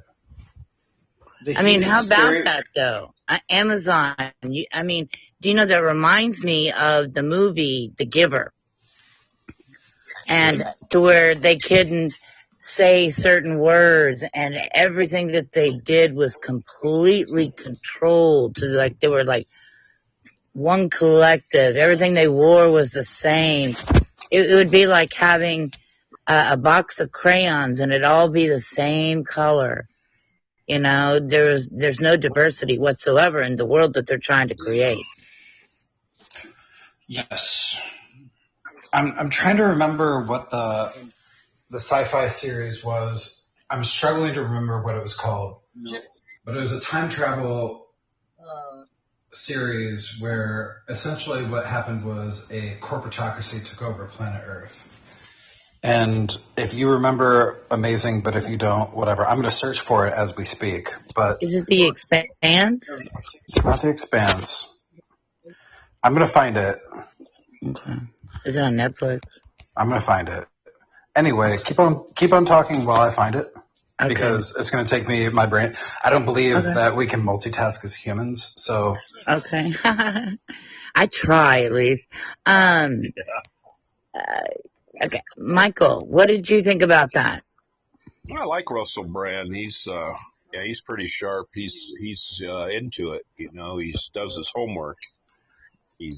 How about that though? Amazon. Do you know that reminds me of the movie The Giver, and to where they couldn't say certain words, and everything that they did was completely controlled. So they were like one collective. Everything they wore was the same. It would be like having a box of crayons and it'd all be the same color. There's no diversity whatsoever in the world that they're trying to create. Yes. I'm trying to remember what the sci-fi series was. I'm struggling to remember what it was called. No. But it was a time travel series where essentially what happened was a corporatocracy took over planet Earth. And if you remember, amazing, but if you don't, whatever. I'm going to search for it as we speak. But is it The Expanse? It's not The Expanse. I'm going to find it. Okay. Is it on Netflix? I'm going to find it. Anyway, keep on talking while I find it. Okay. Because it's going to take me my brain. I don't believe that we can multitask as humans. So. Okay. I try at least. Okay, Michael, what did you think about that? I like Russell Brand. He's pretty sharp. He's into it. He does his homework. He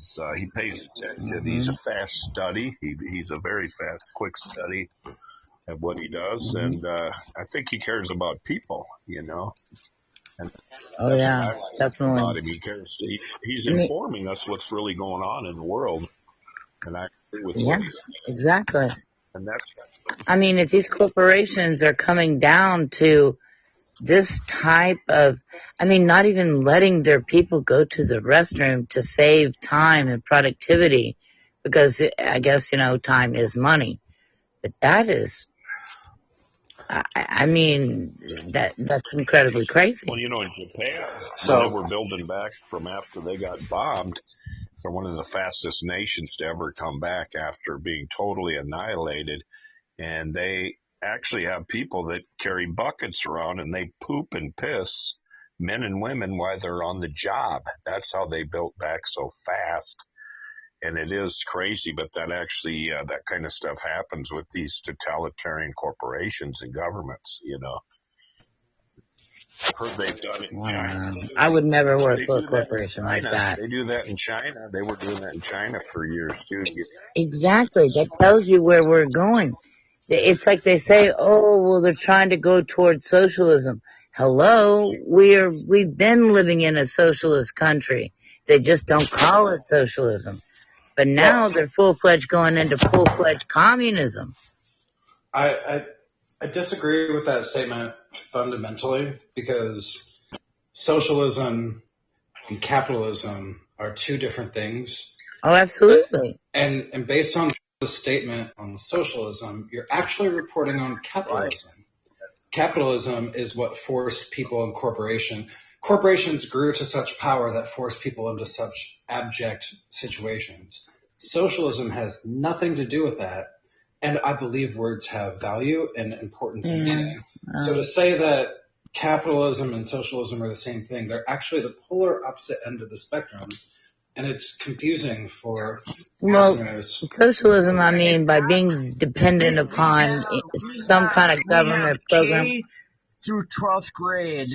pays attention. He's a fast study. He's a very fast, quick study of what he does, and I think he cares about people. And oh yeah, definitely. About him. He cares. He's informing us what's really going on in the world, and I agree with him. Exactly. And that's. If these corporations are coming down to this type of, not even letting their people go to the restroom to save time and productivity, because I guess time is money, but that is. That's incredibly crazy. Well, in Japan, they were building back from after they got bombed. They're one of the fastest nations to ever come back after being totally annihilated. And they actually have people that carry buckets around and they poop and piss, men and women, while they're on the job. That's how they built back so fast. And it is crazy, but that actually, that kind of stuff happens with these totalitarian corporations and governments, I've heard they've done it in China. I would never work for a corporation like that. They do that in China. They were doing that in China for years, too. Exactly. That tells you where we're going. It's like they say, they're trying to go towards socialism. Hello, we've been living in a socialist country. They just don't call it socialism. But now they're full-fledged going into full-fledged communism. I disagree with that statement fundamentally, because socialism and capitalism are two different things. Oh, absolutely. And based on the statement on socialism, you're actually reporting on capitalism. Right. Capitalism is what forced people and corporations grew to such power that forced people into such abject situations. Socialism has nothing to do with that. And I believe words have value and importance in meaning. So to say that capitalism and socialism are the same thing, they're actually the polar opposite end of the spectrum. And it's confusing for listeners. Socialism, I mean, by being dependent upon some kind of government program. K through 12th grade,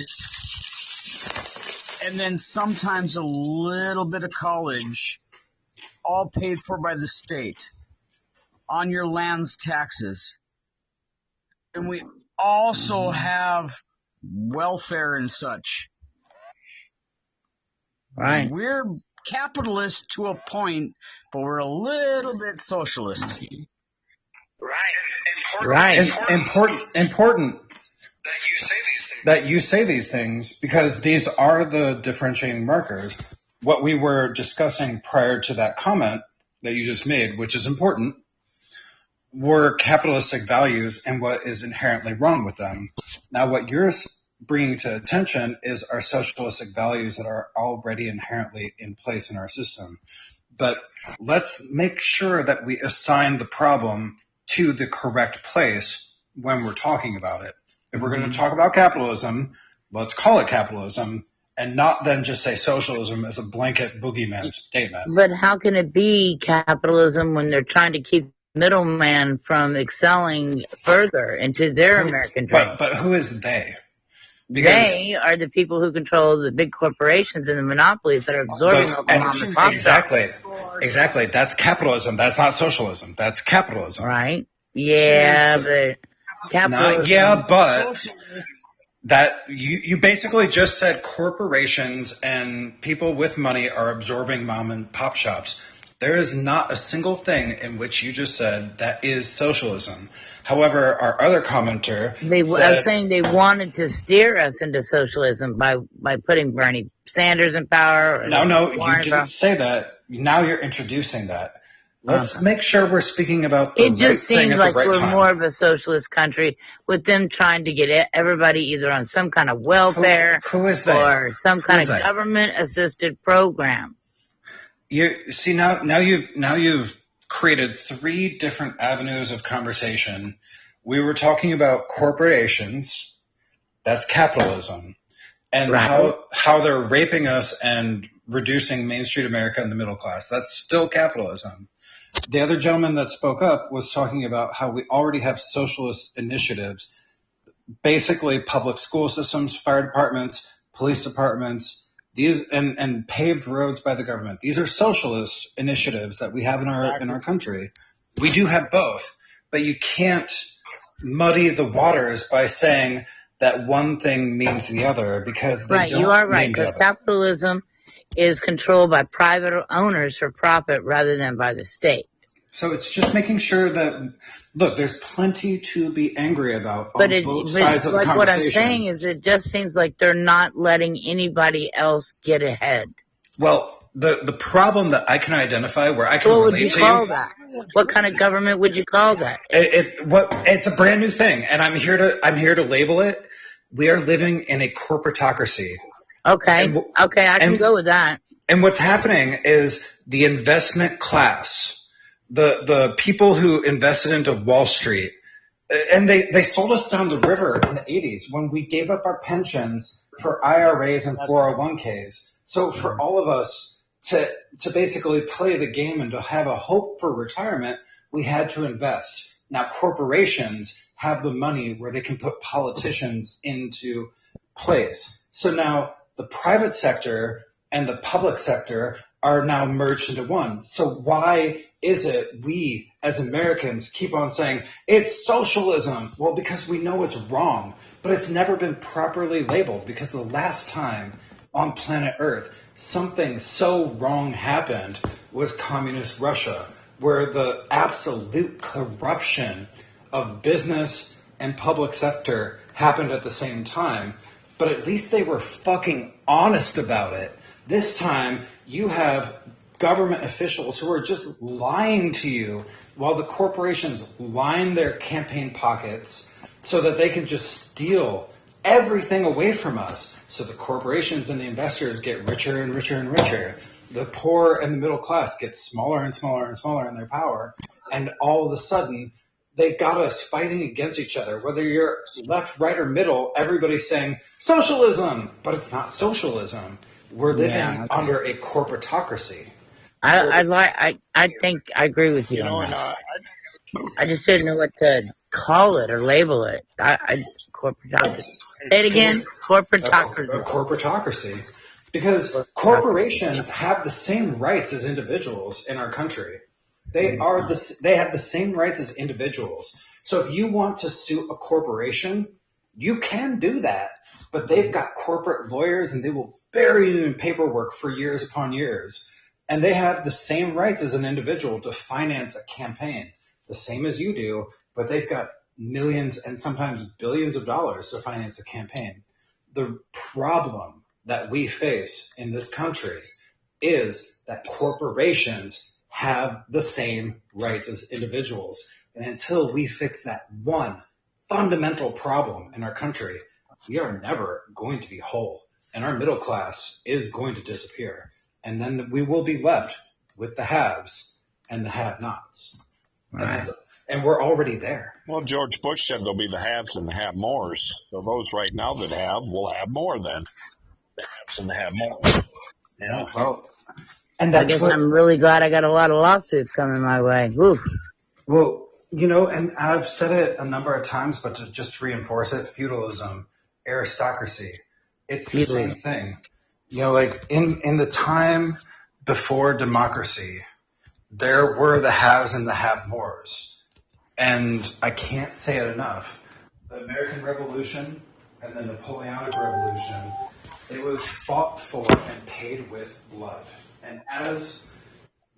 and then sometimes a little bit of college, all paid for by the state, on your land's taxes. And we also have welfare and such. Right. We're capitalist to a point, but we're a little bit socialist. Right. Important that you say these things, because these are the differentiating markers. What we were discussing prior to that comment that you just made, which is important, were capitalistic values and what is inherently wrong with them. Now, what you're bringing to attention is our socialistic values that are already inherently in place in our system. But let's make sure that we assign the problem to the correct place when we're talking about it. If we're going to talk about capitalism, let's call it capitalism, and not then just say socialism as a blanket boogeyman statement. But how can it be capitalism when they're trying to keep middleman from excelling further into their American dream? But who is they? Because they are the people who control the big corporations and the monopolies that are absorbing local mom and pop shops. Exactly. That's capitalism. That's not socialism. That's capitalism. Right. Yeah, but capitalism. But that you basically just said corporations and people with money are absorbing mom and pop shops. There is not a single thing in which you just said that is socialism. However, our other commenter I was saying they wanted to steer us into socialism by putting Bernie Sanders in power. No, you didn't say that. Now you're introducing that. Let's make sure we're speaking about the right thing at the right time. It just seems like we're more of a socialist country with them trying to get everybody either on some kind of welfare or some kind of government-assisted program. You see now you've created three different avenues of conversation. We were talking about corporations, that's capitalism, and how they're raping us and reducing Main Street America and the middle class. That's still capitalism. The other gentleman that spoke up was talking about how we already have socialist initiatives, basically public school systems, fire departments, police departments, these and paved roads by the government. These are socialist initiatives that we have in our country. We do have both, but you can't muddy the waters by saying that one thing means the other, because they don't. You are right, because capitalism is controlled by private owners for profit rather than by the state. So it's just making sure that, look, there's plenty to be angry about on both sides of the conversation. What I'm saying is it just seems like they're not letting anybody else get ahead. Well, the problem that I can identify where I can relate to you. What would you call that? What kind of government would you call that? It's a brand new thing, and I'm here to label it. We are living in a corporatocracy. Okay, I can go with that. And what's happening is the investment class, the people who invested into Wall Street, and they sold us down the river in the 80s when we gave up our pensions for IRAs and 401ks. So for all of us to basically play the game and to have a hope for retirement, we had to invest. Now corporations have the money where they can put politicians into place. So now the private sector and the public sector are now merged into one. So why is it we as Americans keep on saying it's socialism? Well, because we know it's wrong, but it's never been properly labeled, because the last time on planet Earth something so wrong happened was communist Russia, where the absolute corruption of business and public sector happened at the same time. but at least they were fucking honest about it. This time, you have government officials who are just lying to you while the corporations line their campaign pockets so that they can just steal everything away from us. So the corporations and the investors get richer and richer and richer. The poor and the middle class get smaller and smaller and smaller in their power. And all of a sudden, they got us fighting against each other. Whether you're left, right, or middle, everybody's saying socialism, but it's not socialism. We're living under a corporatocracy. I think I agree with you on that. I just didn't know what to call it or label it. Corporatocracy. Say it again. Corporatocracy. A corporatocracy. Because corporations have the same rights as individuals in our country. They have the same rights as individuals. So if you want to sue a corporation, you can do that. But they've got corporate lawyers and they will bury you in paperwork for years upon years. And they have the same rights as an individual to finance a campaign, the same as you do, but they've got millions and sometimes billions of dollars to finance a campaign. The problem that we face in this country is that corporations have the same rights as individuals. And until we fix that one fundamental problem in our country, we are never going to be whole. And our middle class is going to disappear. And then we will be left with the haves and the have-nots. Right. And we're already there. Well, George Bush said there'll be the haves and the have-mores. So those right now that have will have more then. The haves and the have-more. Yeah. Well, and that's I guess I'm really glad I got a lot of lawsuits coming my way. Woo. Well, and I've said it a number of times, but to just reinforce it, feudalism, aristocracy, it's the same thing. Like in the time before democracy, there were the haves and the have-mores. And I can't say it enough. The American Revolution and the Napoleonic Revolution, it was fought for and paid with blood. And as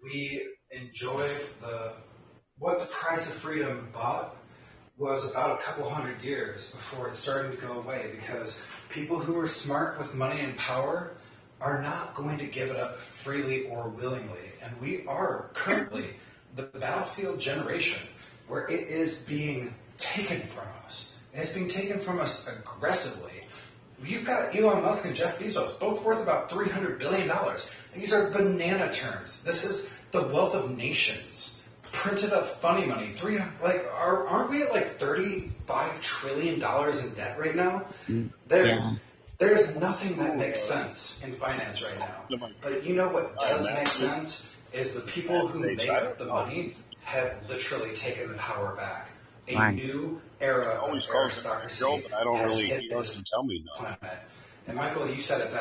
we enjoyed what the price of freedom bought was about a couple hundred years before it started to go away, because people who are smart with money and power are not going to give it up freely or willingly. And we are currently the battlefield generation where it is being taken from us. And it's being taken from us aggressively. You've got Elon Musk and Jeff Bezos, both worth about $300 billion. These are banana terms. This is the wealth of nations. Printed up funny money. Aren't we at like $35 trillion in debt right now? There's nothing that makes sense in finance right now. But you know what does make sense is the people who make the money have literally taken the power back. A new era of aristocracy has hit this planet. And Michael, you said it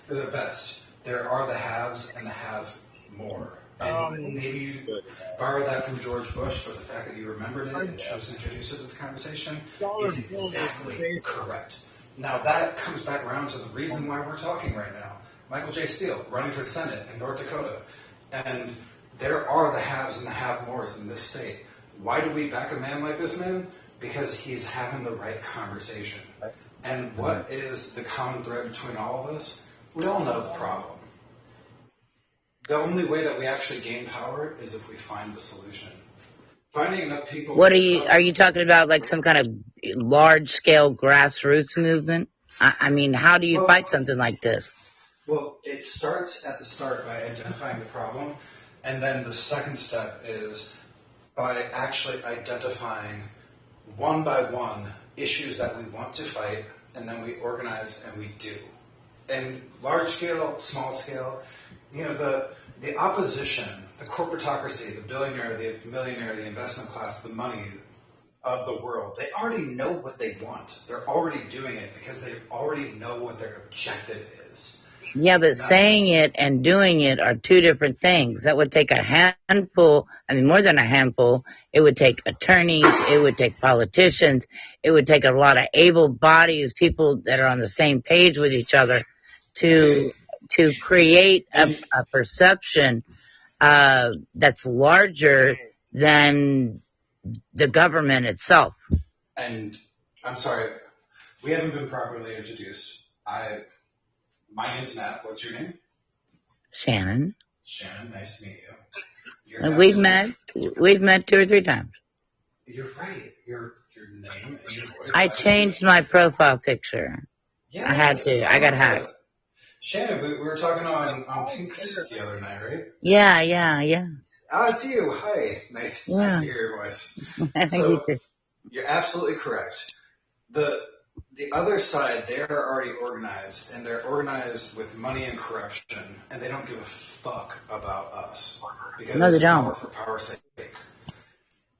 the best. There are the haves and the have-more. And maybe you borrowed that from George Bush, but the fact that you remembered it and chose to introduce it to the conversation is exactly correct. Now that comes back around to the reason why we're talking right now. Michael J. Steele running for the Senate in North Dakota. And there are the haves and the have-mores in this state. Why do we back a man like this man? Because he's having the right conversation. And what is the common thread between all of us? We all know the problem. The only way that we actually gain power is if we find the solution. Finding enough people... Are you talking about like some kind of large-scale grassroots movement? I mean, how do you fight something like this? Well, it starts at the start by identifying the problem. And then the second step is by actually identifying one by one issues that we want to fight, and then we organize and we do. And large scale, small scale, the opposition, the corporatocracy, the billionaire, the millionaire, the investment class, the money of the world, they already know what they want. They're already doing it because they already know what their objective is. Yeah, but saying it and doing it are two different things. That would take a handful, more than a handful. It would take attorneys, it would take politicians, it would take a lot of able bodies, people that are on the same page with each other to create a perception that's larger than the government itself. And I'm sorry, we haven't been properly introduced. My name's Matt. What's your name? Shannon. Shannon, nice to meet you. And we've met 2 or 3 times. You're right. Your name and your voice. I changed my profile picture. Yeah, I had to. I got hacked. Shannon, we were talking on Pink's the other night, right? Yeah. Ah, it's you. Hi. Nice to hear your voice. So, you're absolutely correct. The other side, they're already organized, and they're organized with money and corruption, and they don't give a fuck about us. Because no, they don't. Power for power's sake.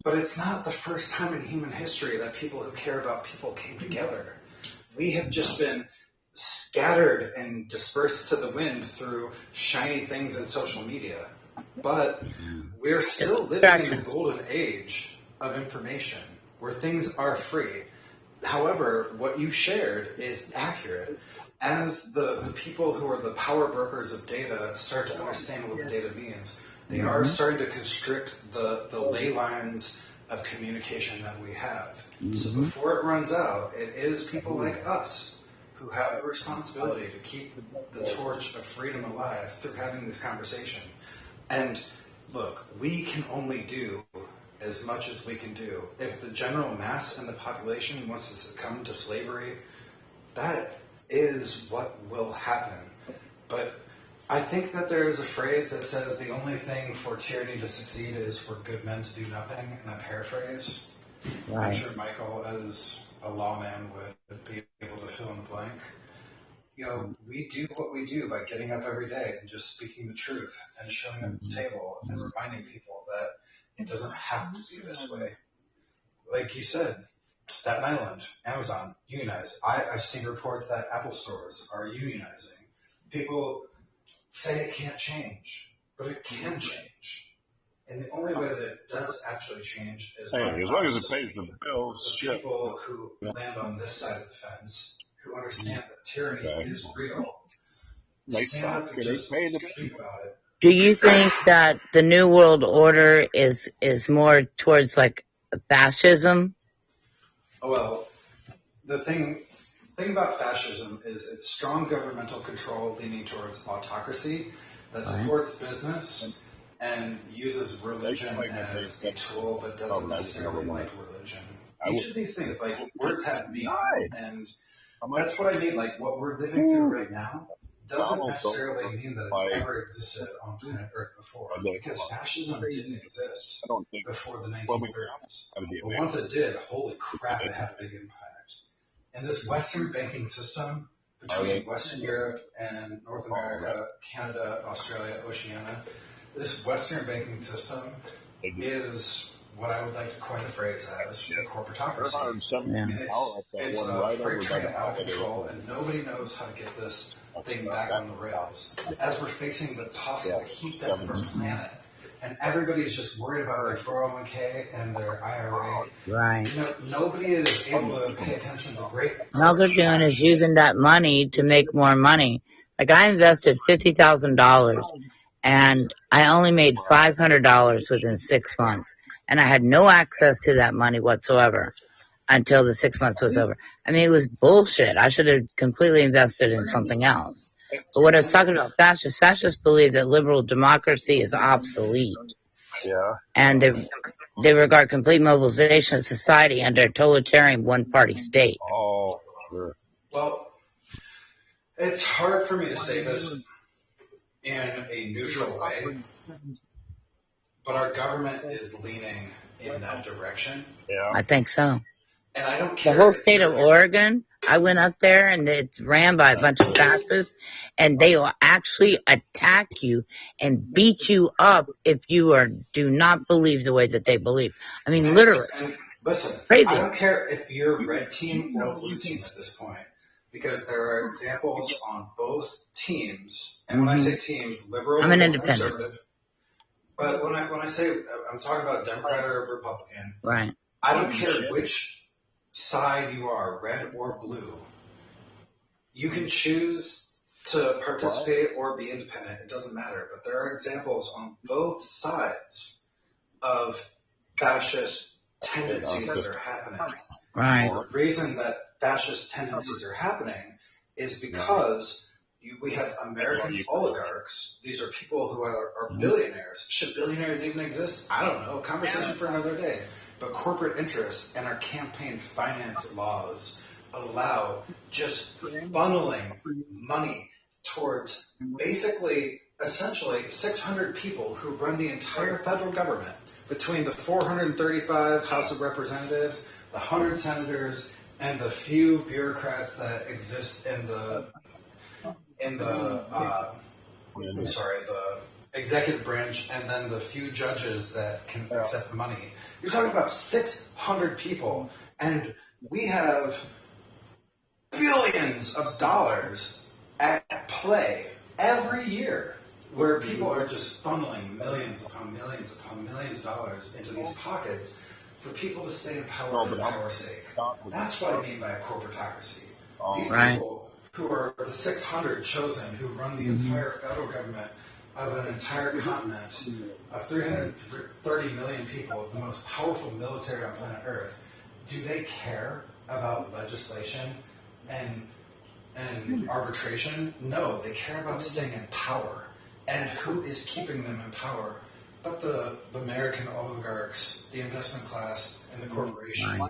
But it's not the first time in human history that people who care about people came together. We have just been scattered and dispersed to the wind through shiny things in social media. But we're still living in the golden age of information where things are free. However, what you shared is accurate. As the people who are the power brokers of data start to understand what the data means, they are starting to constrict the ley lines of communication that we have. So before it runs out, it is people like us who have the responsibility to keep the torch of freedom alive through having this conversation. And look, we can only do as much as we can do. If the general mass and the population wants to succumb to slavery, that is what will happen. But I think that there is a phrase that says the only thing for tyranny to succeed is for good men to do nothing, and I paraphrase. Right. I'm sure Michael, as a lawman, would be able to fill in the blank. You know, we do what we do by getting up every day and just speaking the truth and showing up at the table and reminding people that it doesn't have to be this way. Like you said, Staten Island, Amazon, unionize. I've seen reports that Apple stores are unionizing. People say it can't change, but it can change. And the only way that it does actually change is as long as it pays the bills. The people who land on this side of the fence, who understand that tyranny is real. Stand up and just speak about it. Do you think that the New World Order is more towards like fascism? Well, the thing about fascism is it's strong governmental control leaning towards autocracy that supports business and uses religion as a tool but doesn't necessarily like religion. Each of these things, like words have meaning, and that's what I mean. Like what we're living through right now doesn't necessarily mean that it's ever existed on planet Earth before, because fascism didn't exist before the 1930s. But once it did, holy crap, it had a big impact. And this Western banking system between Western Europe and North America, Canada, Australia, Oceania, this Western banking system is what I would like to coin the phrase as a corporatocracy. And it's a freight train out of control, and nobody knows how to get this thing back on the rails. As we're facing the possible heat death of our planet, and everybody's just worried about their 401k and their IRA. Right. You know, nobody is able to pay attention to the great. All they're doing is using that money to make more money. Like I invested $50,000 and I only made $500 within 6 months. And I had no access to that money whatsoever until the 6 months was over. I mean, it was bullshit. I should have completely invested in something else. But what I was talking about fascists believe that liberal democracy is obsolete. Yeah. And they regard complete mobilization of society under a totalitarian one-party state. Oh, sure. Well, it's hard for me to say this in a neutral way, but our government is leaning in that direction. Yeah. I think so. And I don't care. The whole state of Oregon, I went up there and it's ran by a bunch of fascists, and they will actually attack you and beat you up if you do not believe the way that they believe. I mean, literally. And listen, crazy. I don't care if you're red team or blue team at this point, because there are examples on both teams. And when I say teams, liberal I'm an and independent. conservative. But when I say I'm talking about Democrat or Republican, Right. I don't care which side you are, red or blue. You can choose to participate or be independent. It doesn't matter. But there are examples on both sides of fascist tendencies that are happening. Right. The reason that fascist tendencies are happening is because we have American oligarchs. These are people who are billionaires. Should billionaires even exist? I don't know. Conversation for another day. But corporate interests and our campaign finance laws allow just funneling money towards basically, essentially, 600 people who run the entire federal government between the 435 House of Representatives, the 100 senators, and the few bureaucrats that exist in the executive branch, and then the few judges that can accept money. You're talking about 600 people, and we have billions of dollars at play every year, where people are just funneling millions upon millions upon millions of dollars into these pockets for people to stay in power for power's sake. That's what I mean by a corporatocracy. These people who are the 600 chosen who run the entire federal government of an entire continent of 330 million people, the most powerful military on planet Earth, do they care about legislation and arbitration? No, they care about staying in power. And who is keeping them in power but the American oligarchs, the investment class, and the corporation?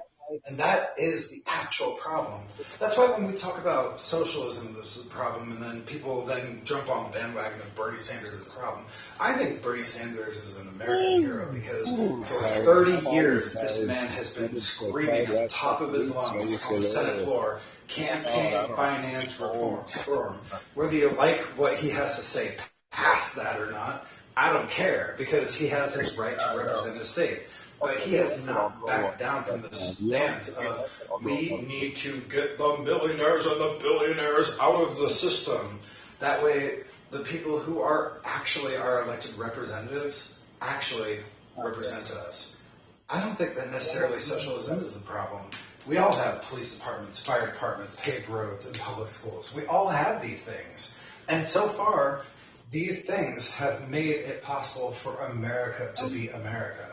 And that is the actual problem. That's why when we talk about socialism, this is a problem, and then people then jump on the bandwagon of Bernie Sanders is a problem. I think Bernie Sanders is an American hero because for 30 years this man has been screaming at the top of his lungs on the Senate floor, campaign finance reform. Whether you like what he has to say past that or not, I don't care, because he has his right to represent his state. But he has not backed down from the stance of we need to get the millionaires and the billionaires out of the system. That way, the people who are actually our elected representatives actually represent us. I don't think that necessarily socialism is the problem. We all have police departments, fire departments, paved roads, and public schools. We all have these things. And so far, these things have made it possible for America to be America.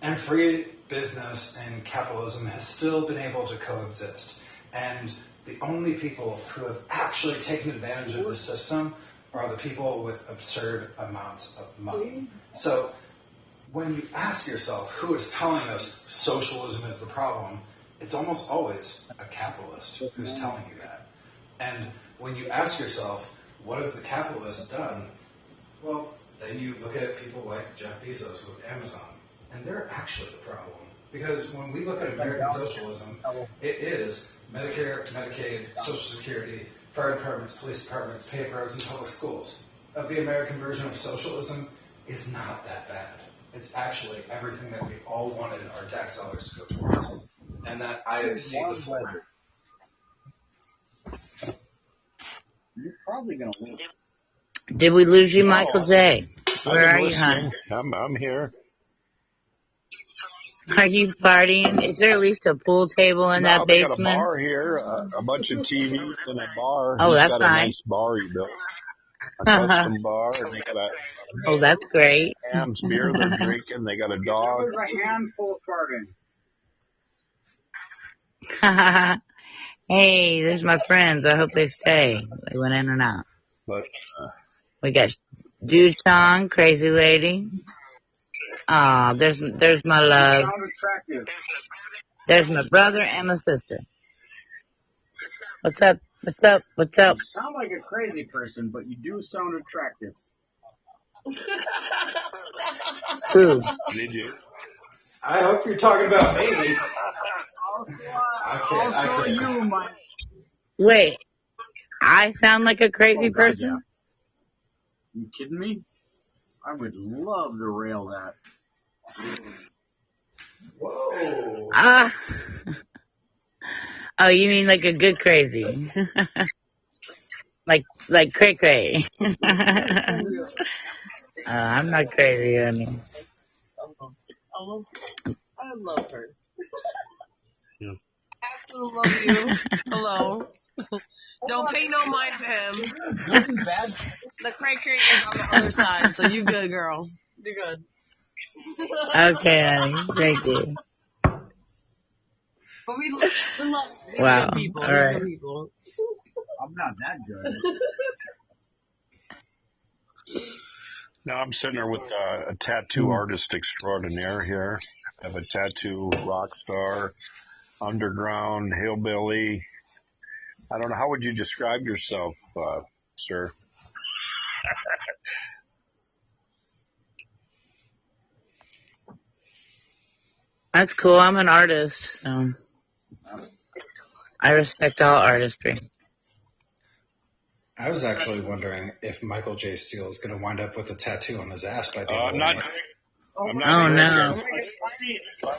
And free business and capitalism has still been able to coexist. And the only people who have actually taken advantage of this system are the people with absurd amounts of money. So when you ask yourself who is telling us socialism is the problem, it's almost always a capitalist who's telling you that. And when you ask yourself, what have the capitalists done? Well, then you look at people like Jeff Bezos with Amazon. And they're actually the problem. Because when we look at American socialism, it is Medicare, Medicaid, Social Security, fire departments, police departments, paved roads, and public schools. The American version of socialism is not that bad. It's actually everything that we all wanted our tax dollars to go towards. And that I see the former. You're probably going to win. Did we lose you, Michael J? Where are you, hon? I'm here. Are you partying? Is there at least a pool table in that They basement? got a bar here, a bunch of TVs and a bar. Oh, He's that's got a nice. nice bar he built. A custom bar, and they got a Oh, that's great. Ham's beer they're drinking. They got a dog. There's a handful of farting. Hey, there's my friends. I hope they stay. They went in and out. But We got Dude Song, Crazy Lady. Aw, there's my love. You sound attractive. There's my brother and my sister. What's up? What's up? What's up? You sound like a crazy person, but you do sound attractive. Who? did you? I hope you're talking about me. Also you, Mike. Wait, I sound like a crazy person? You kidding me? I would love to rail that. Whoa. Ah. Oh, you mean like a good crazy? like cray cray. I'm not crazy, I mean. I love her. Yeah. Absolutely love you. Hello. Don't pay no mind to him. Nothing bad. The cray cray is on the other side, so you good, girl. You good. Okay, honey. Thank you. But we love Wow. good people. All right. Good people. I'm not that good. Now I'm sitting there with a tattoo artist extraordinaire here. I have a tattoo rock star, underground, hillbilly. I don't know. How would you describe yourself, sir? That's cool. I'm an artist, so I respect all artistry. I was actually wondering if Michael J. Steele is going to wind up with a tattoo on his ass by the end of the night. Oh no!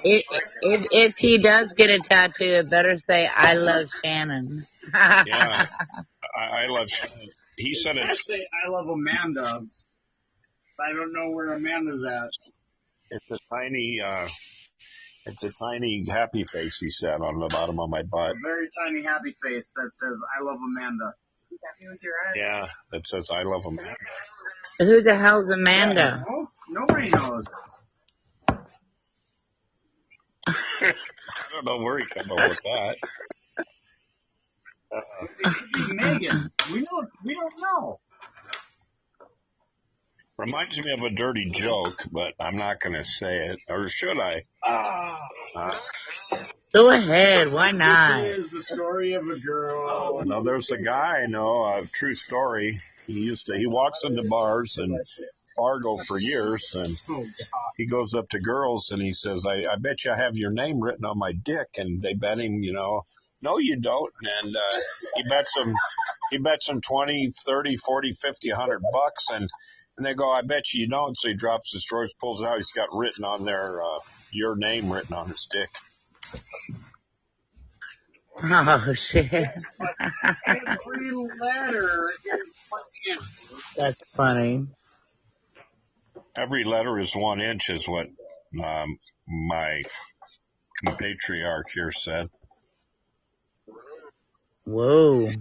If he does get a tattoo, it better say "I love Shannon." Yeah, I love Shannon. He said it. I say I love Amanda. I don't know where Amanda's at. It's a tiny happy face. He said on the bottom of my butt. A very tiny happy face that says I love Amanda. Yeah, that says I love Amanda. Who the hell's Amanda? Yeah, nobody knows. I don't know where he came up with that. Megan, we don't know. Reminds me of a dirty joke, but I'm not going to say it. Or should I? Go ahead. Why not? This is the story of a girl. No, there's a guy I know, a true story. He walks into bars in Fargo for years, and he goes up to girls and he says, I bet you I have your name written on my dick. And they bet him, no, you don't. And he bets them 20, 30, 40, 50, $100. And they go, I bet you don't. So he drops his drawers, pulls it out. He's got written on there, your name written on his dick. Oh, shit. Every letter is That's funny. Every letter is 1 inch, is what my compatriarch here said. Whoa.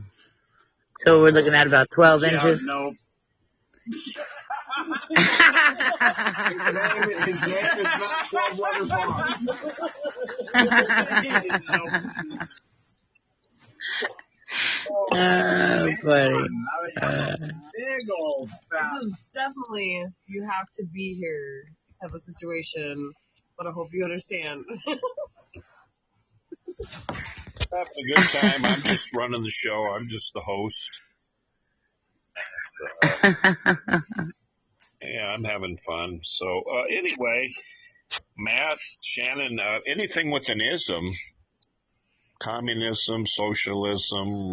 So we're looking at about 12 inches? Nope. His name is not 12 letters long. Buddy. Big old fat. This is definitely you have to be here type of situation, but I hope you understand. Having a good time. I'm just running the show. I'm just the host. Yeah, I'm having fun. So anyway, Matt, Shannon, anything with an ism, communism, socialism,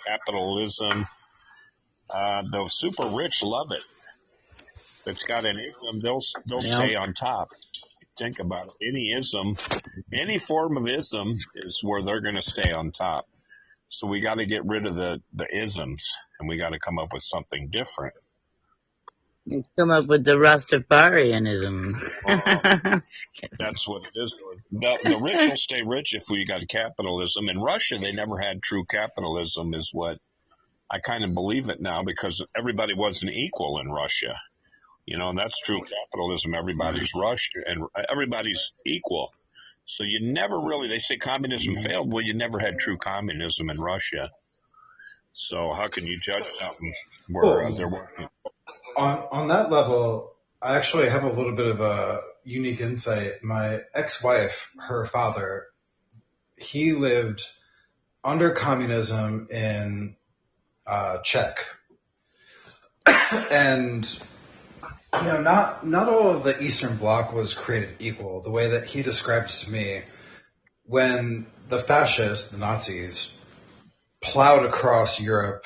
capitalism, the super rich love it. If it's got an ism, they'll stay on top. Think about it. Any ism, any form of ism is where they're going to stay on top. So we got to get rid of the isms, and we got to come up with something different. You come up with the Rastafarianism. That's what it is. The rich will stay rich if we got capitalism. In Russia, they never had true capitalism, is what I kind of believe it now, because everybody wasn't equal in Russia. And that's true capitalism. Everybody's Russia, and everybody's equal. So you never really, they say communism failed. Well, you never had true communism in Russia. So how can you judge something where they're working? On that level, I actually have a little bit of a unique insight. My ex-wife, her father, he lived under communism in Czech. And, not all of the Eastern Bloc was created equal. The way that he described it to me, when the fascists, the Nazis, plowed across Europe,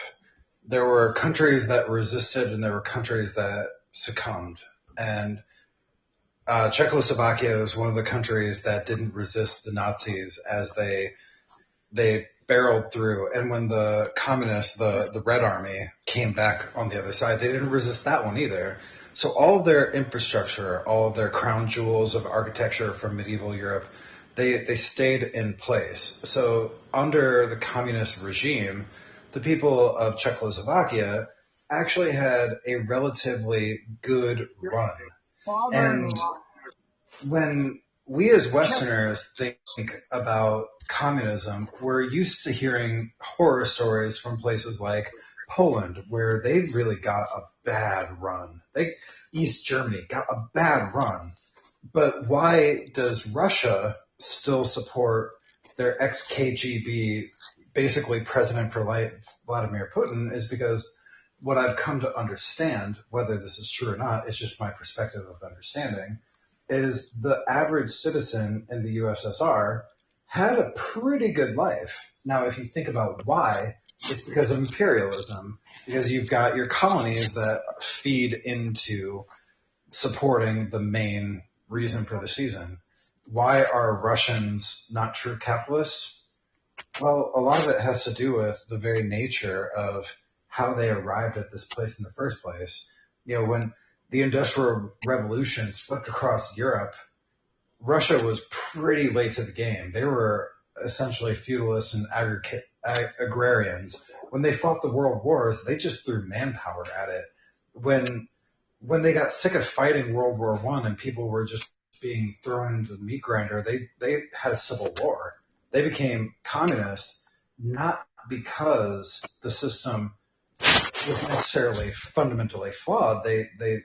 there were countries that resisted and there were countries that succumbed. And Czechoslovakia was one of the countries that didn't resist the Nazis as they barreled through. And when the communists, the Red Army, came back on the other side, they didn't resist that one either. So all of their infrastructure, all of their crown jewels of architecture from medieval Europe, they stayed in place. So under the communist regime, the people of Czechoslovakia actually had a relatively good run. And when we as Westerners think about communism, we're used to hearing horror stories from places like Poland, where they really got a bad run. East Germany got a bad run. But why does Russia still support their ex-KGB, basically president for life, Vladimir Putin, is because what I've come to understand, whether this is true or not, it's just my perspective of understanding, is the average citizen in the USSR had a pretty good life. Now, if you think about why, it's because of imperialism, because you've got your colonies that feed into supporting the main reason for the season. Why are Russians not true capitalists? Well, a lot of it has to do with the very nature of how they arrived at this place in the first place. When the Industrial Revolution swept across Europe, Russia was pretty late to the game. They were essentially feudalists and agrarians. When they fought the world wars, they just threw manpower at it. When they got sick of fighting World War I and people were just being thrown into the meat grinder, they had a civil war. They became communists not because the system was necessarily fundamentally flawed. They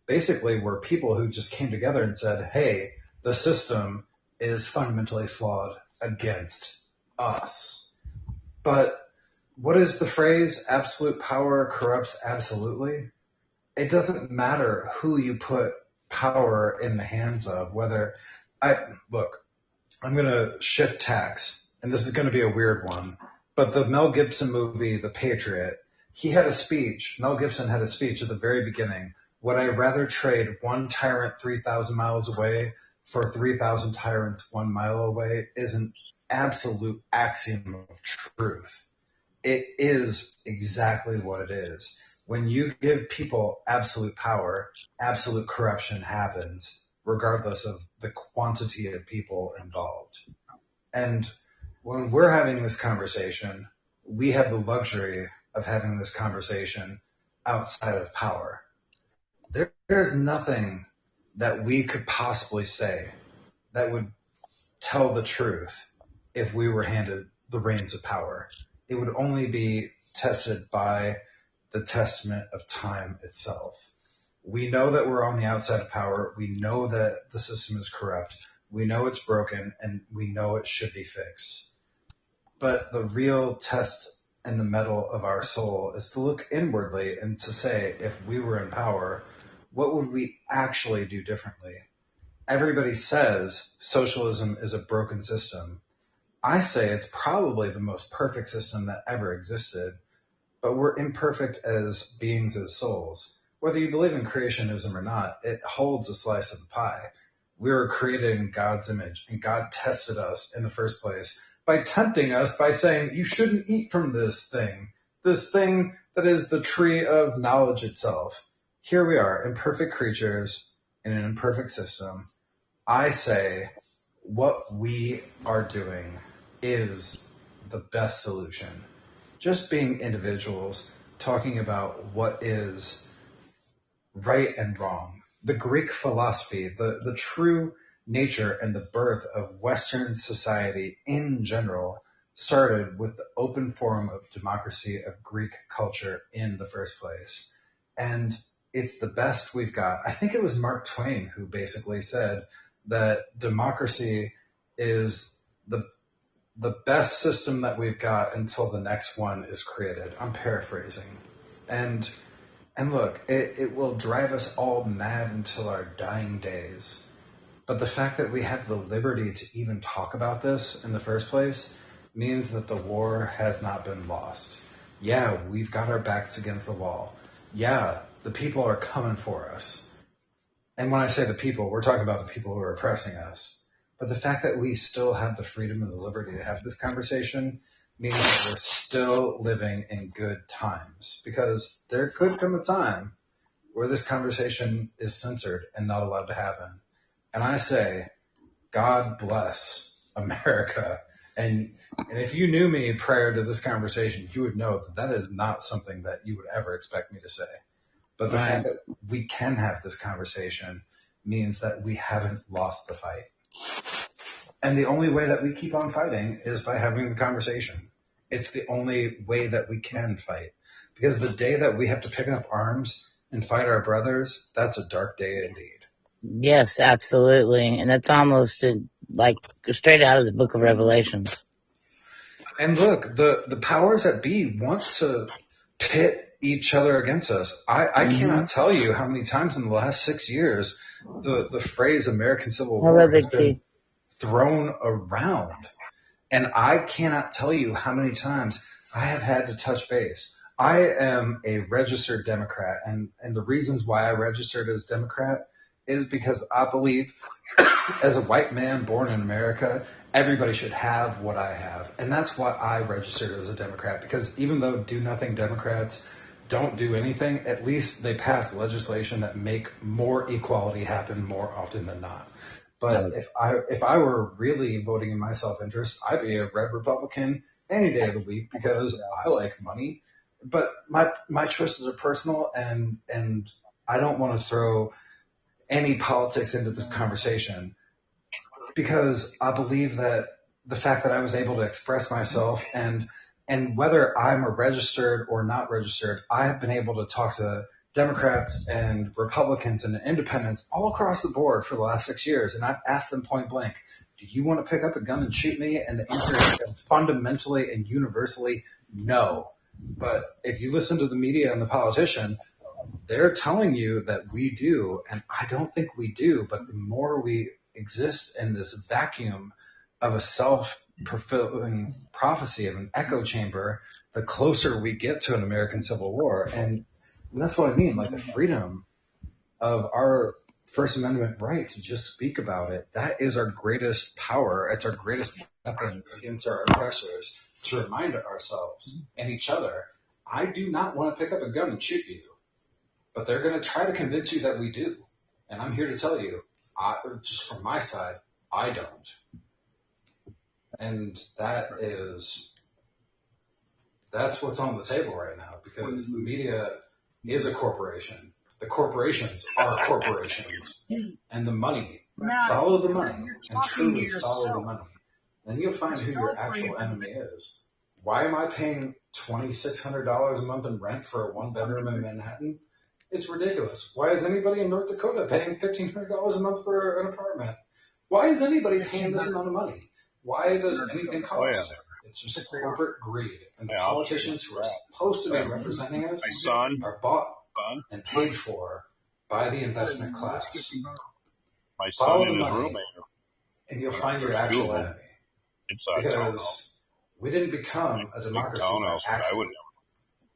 basically were people who just came together and said, hey, the system is fundamentally flawed against us. But what is the phrase, absolute power corrupts absolutely? It doesn't matter who you put power in the hands of, I'm going to shift tacks, and this is going to be a weird one, but the Mel Gibson movie, The Patriot, Mel Gibson had a speech at the very beginning. Would I rather trade one tyrant 3,000 miles away for 3,000 tyrants 1 mile away is an absolute axiom of truth. It is exactly what it is. When you give people absolute power, absolute corruption happens, regardless of the quantity of people involved. And when we're having this conversation, we have the luxury of having this conversation outside of power. There's nothing that we could possibly say that would tell the truth if we were handed the reins of power. It would only be tested by the testament of time itself. We know that we're on the outside of power. We know that the system is corrupt. We know it's broken, and we know it should be fixed. But the real test and the metal of our soul is to look inwardly and to say, if we were in power, what would we actually do differently? Everybody says socialism is a broken system. I say it's probably the most perfect system that ever existed, but we're imperfect as beings, as souls. Whether you believe in creationism or not, it holds a slice of the pie. We were created in God's image, and God tested us in the first place by tempting us by saying, you shouldn't eat from this thing that is the tree of knowledge itself. Here we are, imperfect creatures in an imperfect system. I say what we are doing is the best solution. Just being individuals, talking about what is right and wrong. The Greek philosophy, the true nature and the birth of Western society in general started with the open form of democracy of Greek culture in the first place. And it's the best we've got. I think it was Mark Twain who basically said that democracy is the best system that we've got until the next one is created. I'm paraphrasing. And look, it will drive us all mad until our dying days. But the fact that we have the liberty to even talk about this in the first place means that the war has not been lost. Yeah, we've got our backs against the wall. Yeah, the people are coming for us. And when I say the people, we're talking about the people who are oppressing us. But the fact that we still have the freedom and the liberty to have this conversation means that we're still living in good times. Because there could come a time where this conversation is censored and not allowed to happen. And I say, God bless America. And if you knew me prior to this conversation, you would know that that is not something that you would ever expect me to say. But the fact that we can have this conversation means that we haven't lost the fight. And the only way that we keep on fighting is by having the conversation. It's the only way that we can fight. Because the day that we have to pick up arms and fight our brothers, that's a dark day indeed. Yes, absolutely. And that's almost like straight out of the book of Revelation. And look, the powers that be want to pit each other against us. I cannot tell you how many times in the last 6 years the phrase American Civil War has been thrown around. And I cannot tell you how many times I have had to touch base. I am a registered Democrat, and the reasons why I registered as Democrat is because I believe as a white man born in America, everybody should have what I have. And that's why I registered as a Democrat, because even though do-nothing Democrats don't do anything, at least they pass legislation that make more equality happen more often than not. But if I were really voting in my self-interest, I'd be a red Republican any day of the week because I like money. But my choices are personal, and I don't want to throw any politics into this conversation because I believe that the fact that I was able to express myself and whether I'm a registered or not registered, I have been able to talk to Democrats and Republicans and independents all across the board for the last 6 years. And I've asked them point blank, do you want to pick up a gun and shoot me? And the answer is fundamentally and universally no. But if you listen to the media and the politician, they're telling you that we do. And I don't think we do. But the more we exist in this vacuum of a self-fulfilling prophecy of an echo chamber, the closer we get to an American Civil War. And that's what I mean, like the freedom of our First Amendment right to just speak about it. That is our greatest power. It's our greatest weapon against our oppressors to remind ourselves and each other, I do not want to pick up a gun and shoot you, but they're going to try to convince you that we do. And I'm here to tell you, just from my side, I don't. And that's what's on the table right now, because the media is a corporation. The corporations are corporations. And the money, follow the money, and truly follow the money. Then you'll find who your actual enemy is. Why am I paying $2,600 a month in rent for a one-bedroom in Manhattan? It's ridiculous. Why is anybody in North Dakota paying $1,500 a month for an apartment? Why is anybody paying this amount of money? Why does anything cost? It's just corporate greed. And the politicians who are supposed to be representing us are bought and paid for by the investment class. My son and his roommate. And you'll find your actual enemy. Because we didn't become a democracy by accident.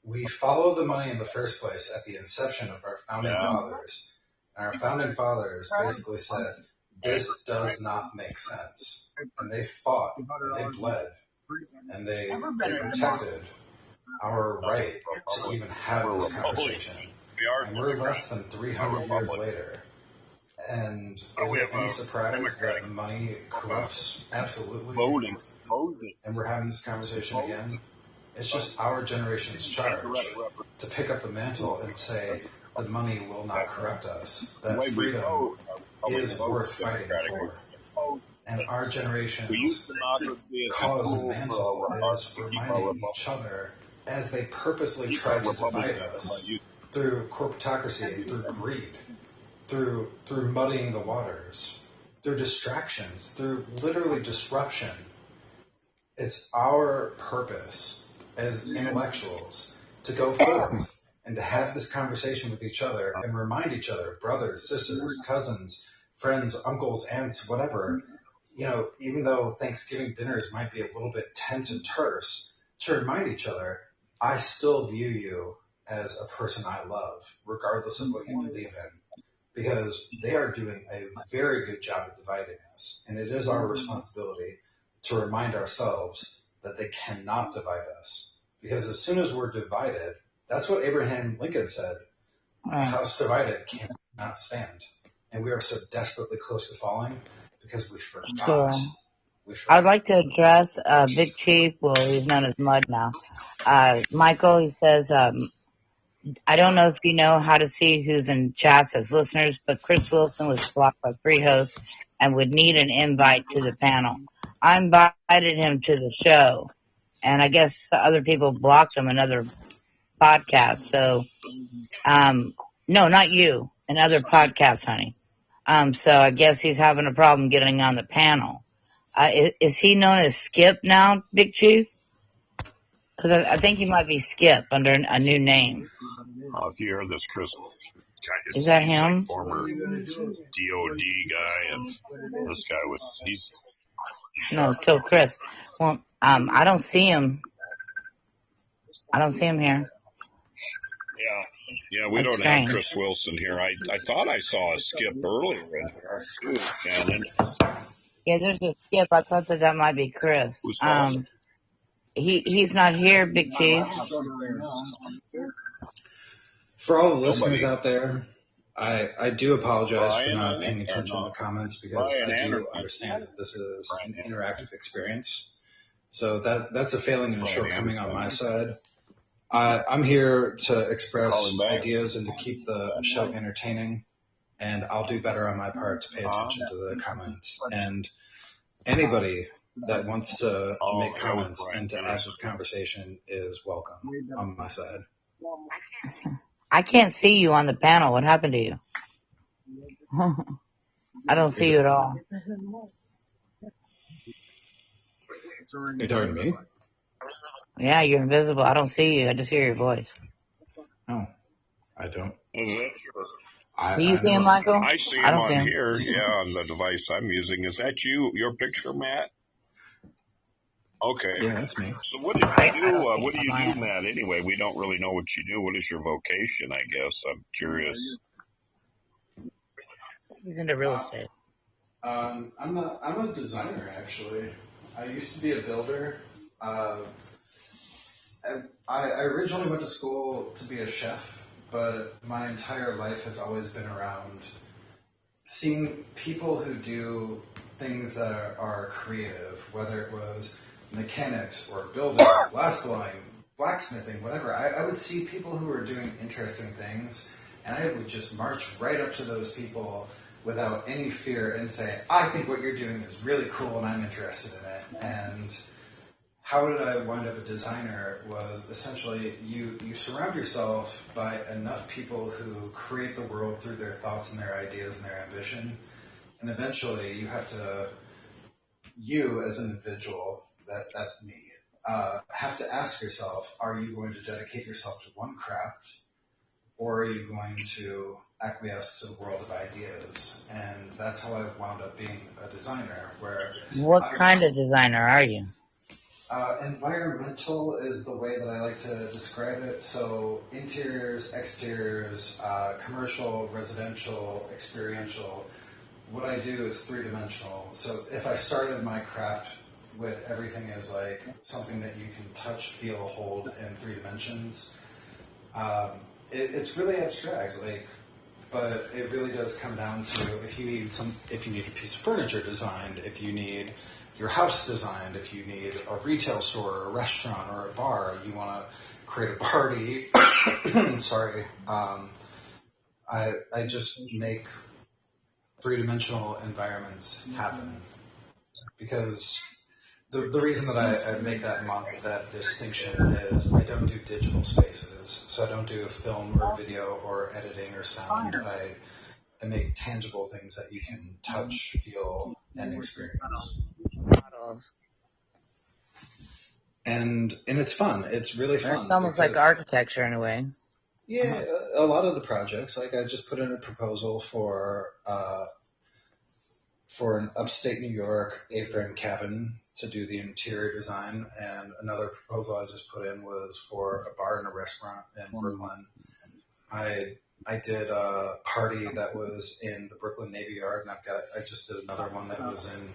We followed the money in the first place at the inception of our founding fathers. And our founding fathers basically said, this does not make sense. And they fought, and they bled, and they protected our right to even have this conversation. And we're less than 300 years later. And is it any surprise that money corrupts? Absolutely. And we're having this conversation again. It's just our generation's charge to pick up the mantle and say the money will not corrupt us. That freedom is worth fighting for. And our generation's cause and mantle is reminding each other as they purposely try to divide us through corporatocracy, through greed, through muddying the waters, through distractions, through literally disruption. It's our purpose as intellectuals to go forth and to have this conversation with each other and remind each other, brothers, sisters, cousins, friends, uncles, aunts, whatever, even though Thanksgiving dinners might be a little bit tense and terse, to remind each other, I still view you as a person I love, regardless of what you believe in, because they are doing a very good job of dividing us. And it is our responsibility to remind ourselves that they cannot divide us. Because as soon as we're divided, that's what Abraham Lincoln said, a house divided cannot stand. And we are so desperately close to falling because we forgot. I'd like to address Big Chief, well, he's known as Mud now. Michael, he says, I don't know if you know how to see who's in chats as listeners, but Chris Wilson was blocked by 3 hosts. and would need an invite to the panel. I invited him to the show, and I guess other people blocked him in other podcasts. So, no, not you, in other podcasts, honey. So I guess he's having a problem getting on the panel. Is he known as Skip now, Big Chief? Because I think he might be Skip under a new name. If you hear this, Chris, is that him? Like former DOD guy, and this guy he's no, it's still Chris. Well, I don't see him. I don't see him here. Yeah, we don't have Chris Wilson here. I thought I saw a Skip earlier in here too, Shannon. Yeah, there's a Skip. I thought that might be Chris. Who's that? He's not here, Big Chief. For all the listeners out there, I do apologize for not paying attention to the comments because I do understand that this is an interactive experience. So that's a failing and a shortcoming on my side. I'm here to express ideas and to keep the show entertaining, and I'll do better on my part to pay attention to the comments. And anybody that wants to make comments and to add to the conversation is welcome on my side. I can't see you on the panel. What happened to you? I don't see you at all. You're talking to me? Yeah, you're invisible. I don't see you. I just hear your voice. Oh, I don't. Do you see him, Michael? I see him on here. Yeah, on the device I'm using. Is that you? Your picture, Matt? Okay. Yeah, that's me. So what do you do? What do you do, Matt? Anyway, we don't really know what you do. What is your vocation? I guess I'm curious. He's into real estate. I'm a designer actually. I used to be a builder. I originally went to school to be a chef, but my entire life has always been around seeing people who do things that are creative, whether it was mechanics or building, glass blowing, blacksmithing, whatever. I would see people who were doing interesting things, and I would just march right up to those people without any fear and say, I think what you're doing is really cool and I'm interested in it. And how did I wind up a designer was essentially you surround yourself by enough people who create the world through their thoughts and their ideas and their ambition. And eventually you as an individual, that's me, have to ask yourself, are you going to dedicate yourself to one craft, or are you going to acquiesce to the world of ideas? And that's how I wound up being a designer. What kind of designer are you? Environmental is the way that I like to describe it. So interiors, exteriors, commercial, residential, experiential. What I do is three-dimensional. So if I started my craft with everything as like something that you can touch, feel, hold in 3 dimensions, it's really abstract. But it really does come down to if you need a piece of furniture designed, if you need your house designed, if you need a retail store or a restaurant or a bar, you want to create a party. Sorry. I just make 3-dimensional environments happen because the reason that I make that distinction is I don't do digital spaces, so I don't do film or video or editing or sound. I make tangible things that you can touch, feel, and experience. And it's fun. It's really fun. It's almost like architecture in a way. Yeah, a lot of the projects. Like I just put in a proposal for an upstate New York A-frame cabin to do the interior design, and another proposal I just put in was for a bar and a restaurant in Brooklyn. I did a party that was in the Brooklyn Navy Yard, and I just did another one that was in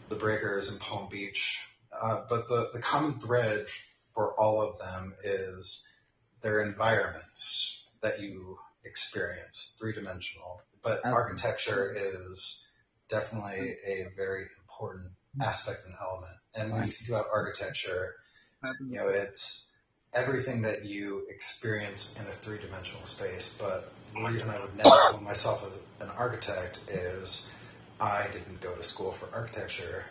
the Breakers in Palm Beach. But the common thread for all of them is their environments that you experience, 3-dimensional. But architecture is definitely a very important aspect and element. And when you think about architecture, it's everything that you experience in a 3-dimensional space. But the reason I would never call myself an architect is I didn't go to school for architecture,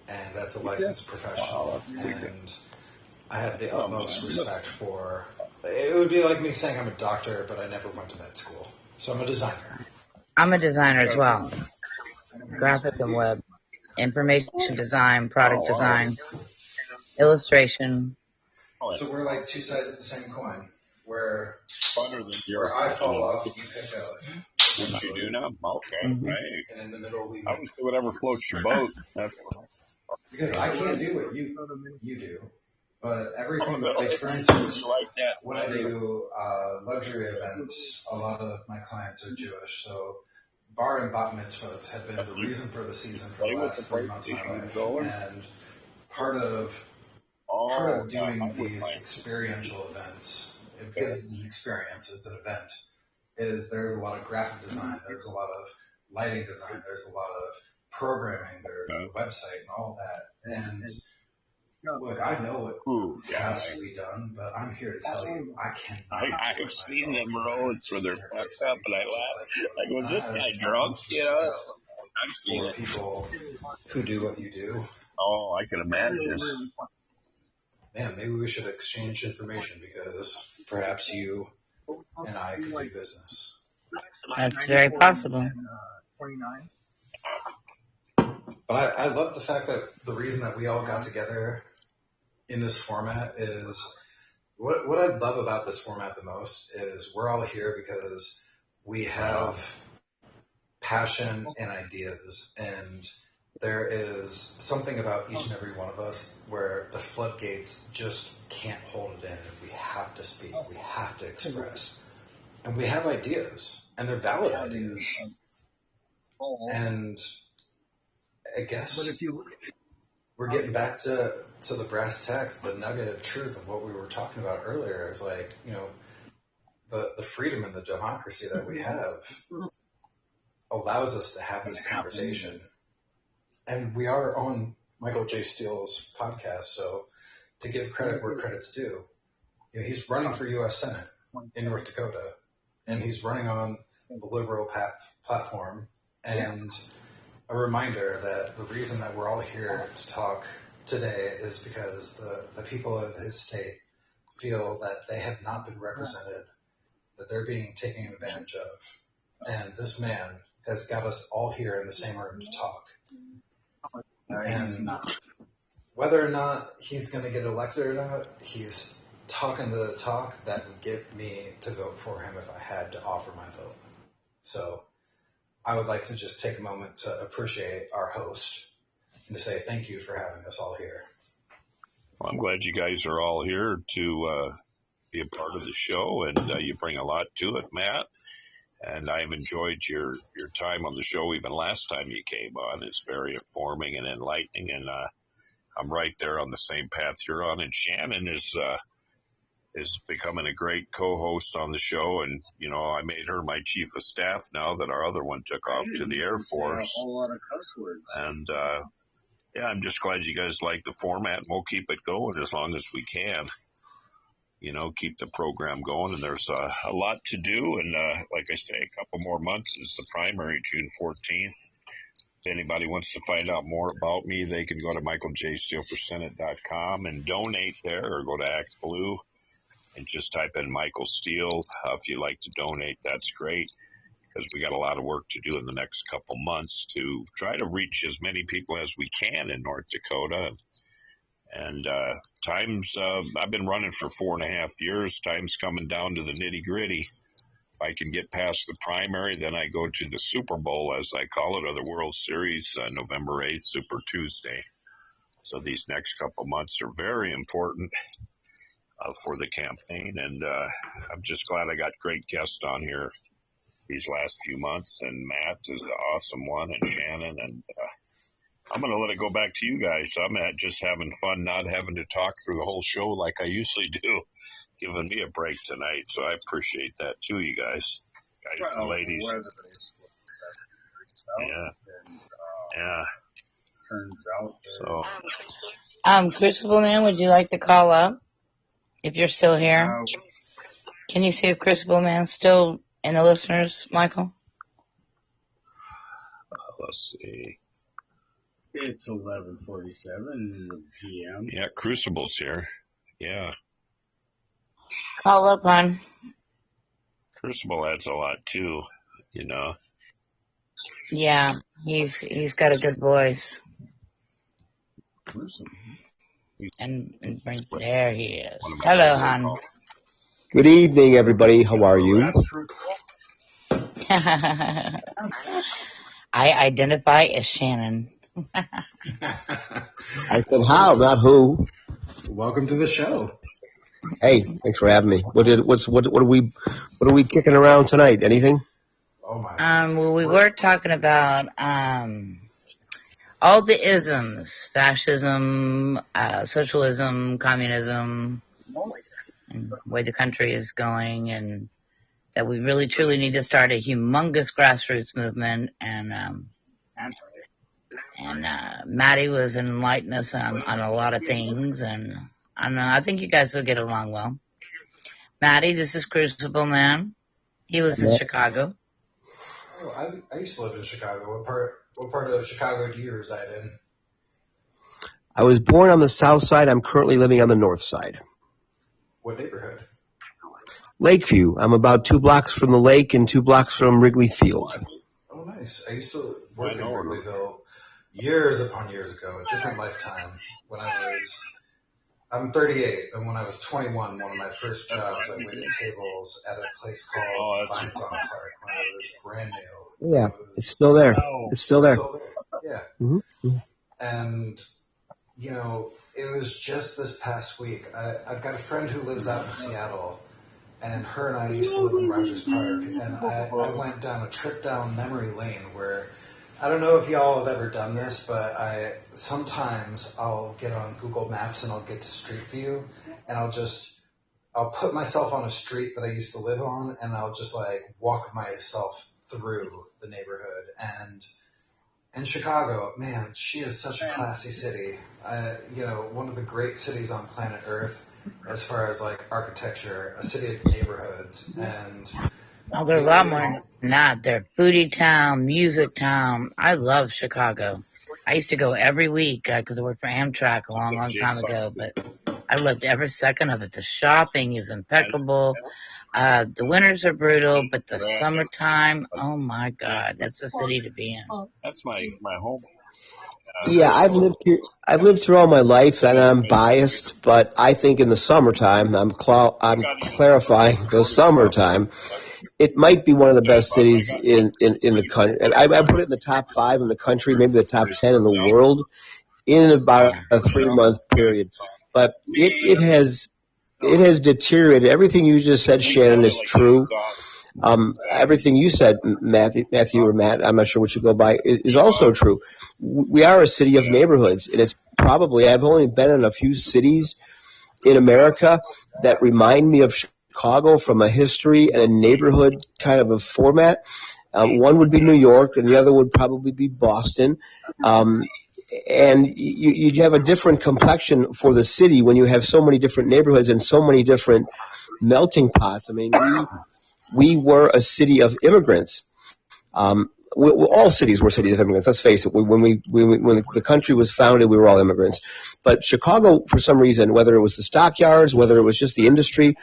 and that's a licensed professional, and I have the utmost respect for. It would be like me saying I'm a doctor, but I never went to med school, so I'm a designer. I'm a designer as well. Graphic and web, information design, product design, illustration. So we're like two sides of the same coin, where I fall off, you pick up. What you do now? Okay, right. And in the middle, we I would do whatever floats your boat. Because I can't do what you do, but everything, like for instance, when I do luxury events, a lot of my clients are Jewish, so bar and bat mitzvahs have been the reason for the season for the last 3 months of my life, and part of doing these experiential events, because it's an experience, it's an event, is there's a lot of graphic design, there's a lot of lighting design, there's a lot of programming, there's the website and all that. And look, I know what has to be done, but I'm here to tell you, I can't. I've seen them roads where they're fucked up, and I laugh. I go, this guy drunk, you know? I've seen it. People who do what you do. Oh, I can imagine. Man, maybe we should exchange information because perhaps you and I could do business. That's very possible. But I love the fact that the reason that we all got together in this format is what I love about this format the most is we're all here because we have passion and ideas, and there is something about each and every one of us where the floodgates just can't hold it in, and we have to speak, we have to express, and we have ideas, and they're valid ideas. And I guess we're getting back to the brass tacks, the nugget of truth of what we were talking about earlier is like, you know, the freedom and the democracy that we have allows us to have this conversation. And we are on Michael J. Steele's podcast, so to give credit where credit's due, you know, he's running for U.S. Senate in North Dakota, and he's running on the liberal platform. And a reminder that the reason that we're all here to talk today is because the people of his state feel that they have not been represented, that they're being taken advantage of. And this man has got us all here in the same room to talk. And whether or not he's going to get elected or not, he's talking the talk that would get me to vote for him if I had to offer my vote. So I would like to just take a moment to appreciate our host and to say thank you for having us all here. Well, I'm glad you guys are all here to be a part of the show, and you bring a lot to it, Matt. And I've enjoyed your time on the show. Even last time you came on, it's very informing and enlightening. And I'm right there on the same path you're on. And Shannon is becoming a great co-host on the show. And you know, I made her my chief of staff now that our other one took off to the Air Force. A whole lot of cuss words. And yeah, I'm just glad you guys like the format, and we'll keep it going as long as we can. You know, keep the program going, and there's a lot to do. And like I say, a couple more months is the primary, June 14th. If anybody wants to find out more about me, they can go to michaeljsteeleforsenate.com and donate there, or go to Act Blue and just type in Michael Steele. If you'd like to donate, that's great, because we got a lot of work to do in the next couple months to try to reach as many people as we can in North Dakota. And times, I've been running for 4.5 years. Time's coming down to the nitty gritty. If I can get past the primary, then I go to the Super Bowl, as I call it, or the World Series, November 8th, Super Tuesday. So these next couple months are very important for the campaign. And I'm just glad I got great guests on here these last few months. And Matt is an awesome one, and Shannon, and I'm going to let it go back to you guys. I'm just having fun, not having to talk through the whole show like I usually do, giving me a break tonight. So I appreciate that too, you guys and ladies. Yeah. Turns out. So. Crucible Man, would you like to call up if you're still here? Can you see if Crucible Man's still in the listeners, Michael? Let's see. It's 11:47 p.m. Yeah, Crucible's here. Yeah. Call up, hon. Crucible adds a lot too, Yeah, he's got a good voice. And there he is. Hello, hon. Good evening, everybody. How are you? I identify as Shannon. I said how, not who. Welcome to the show. Hey, thanks for having me. What are we kicking around tonight? Anything? Oh my. Well, we were talking about all the isms: fascism, socialism, communism, and the way the country is going, and that we really truly need to start a humongous grassroots movement. And Maddie was enlightening us on a lot of things, and I don't know. I think you guys will get along well. Maddie, this is Crucible Man. He was in Chicago. Oh, I used to live in Chicago. What part of Chicago do you reside in? I was born on the south side. I'm currently living on the north side. What neighborhood? Lakeview. I'm about 2 blocks from the lake and 2 blocks from Wrigley Field. Oh, nice. I used to work in Wrigleyville years upon years ago, a different lifetime. I'm 38, and when I was 21, one of my first jobs, I waited tables at a place called Vines on Clark when it was brand new. Yeah, it's still there. It's still there. Yeah. Mm-hmm. And, it was just this past week. I've got a friend who lives out in Seattle, and her and I used to live in Rogers Park, and I went down a trip down memory lane where, I don't know if y'all have ever done this, but sometimes I'll get on Google Maps and I'll get to Street View, and I'll put myself on a street that I used to live on, and I'll just walk myself through the neighborhood. And in Chicago, man, she is such a classy city. One of the great cities on planet Earth as far as architecture, a city of neighborhoods, and Oh, they're a lot more than that. They're foodie town, music town. I love Chicago. I used to go every week because I worked for Amtrak a long, long time ago, but I loved every second of it. The shopping is impeccable. The winters are brutal, but the summertime, oh my God, that's the city to be in. That's my home. Yeah, I've lived here all my life, and I'm biased, but I think in the summertime, I'm clarifying the summertime, it might be one of the best cities in the country. I put it in the top 5 in the country, maybe the top 10 in the world, in about a 3-month period. But it has deteriorated. Everything you just said, Shannon, is true. Everything you said, Matthew or Matt, I'm not sure what you go by, is also true. We are a city of neighborhoods, and it's probably, I've only been in a few cities in America that remind me of Chicago from a history and a neighborhood kind of a format. One would be New York, and the other would probably be Boston. And you have a different complexion for the city when you have so many different neighborhoods and so many different melting pots. I mean, we were a city of immigrants. All cities were cities of immigrants. Let's face it. When the country was founded, we were all immigrants. But Chicago, for some reason, whether it was the stockyards, whether it was just the industry,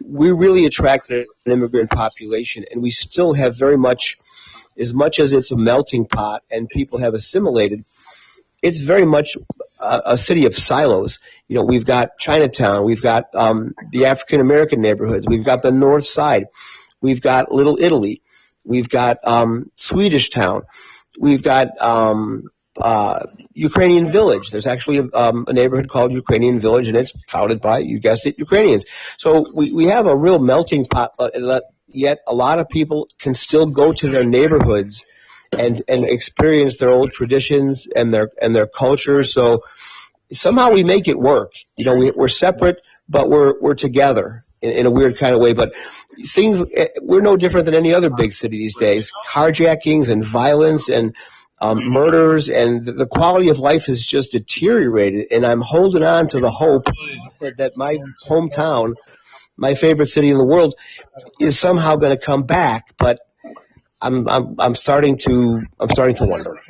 we really attracted an immigrant population, and we still have very much, as much as it's a melting pot and people have assimilated, it's very much a city of silos. We've got Chinatown, we've got the African American neighborhoods, we've got the North Side, we've got Little Italy, we've got Swedish Town, we've got Ukrainian Village. There's actually a neighborhood called Ukrainian Village, and it's founded by, you guessed it, Ukrainians. So we have a real melting pot, yet a lot of people can still go to their neighborhoods and experience their old traditions and their culture. So somehow we make it work. We're separate, but we're together in a weird kind of way. But we're no different than any other big city these days. Carjackings and violence and murders, and the quality of life has just deteriorated. And I'm holding on to the hope that my hometown, my favorite city in the world, is somehow going to come back. But I'm starting to wonder.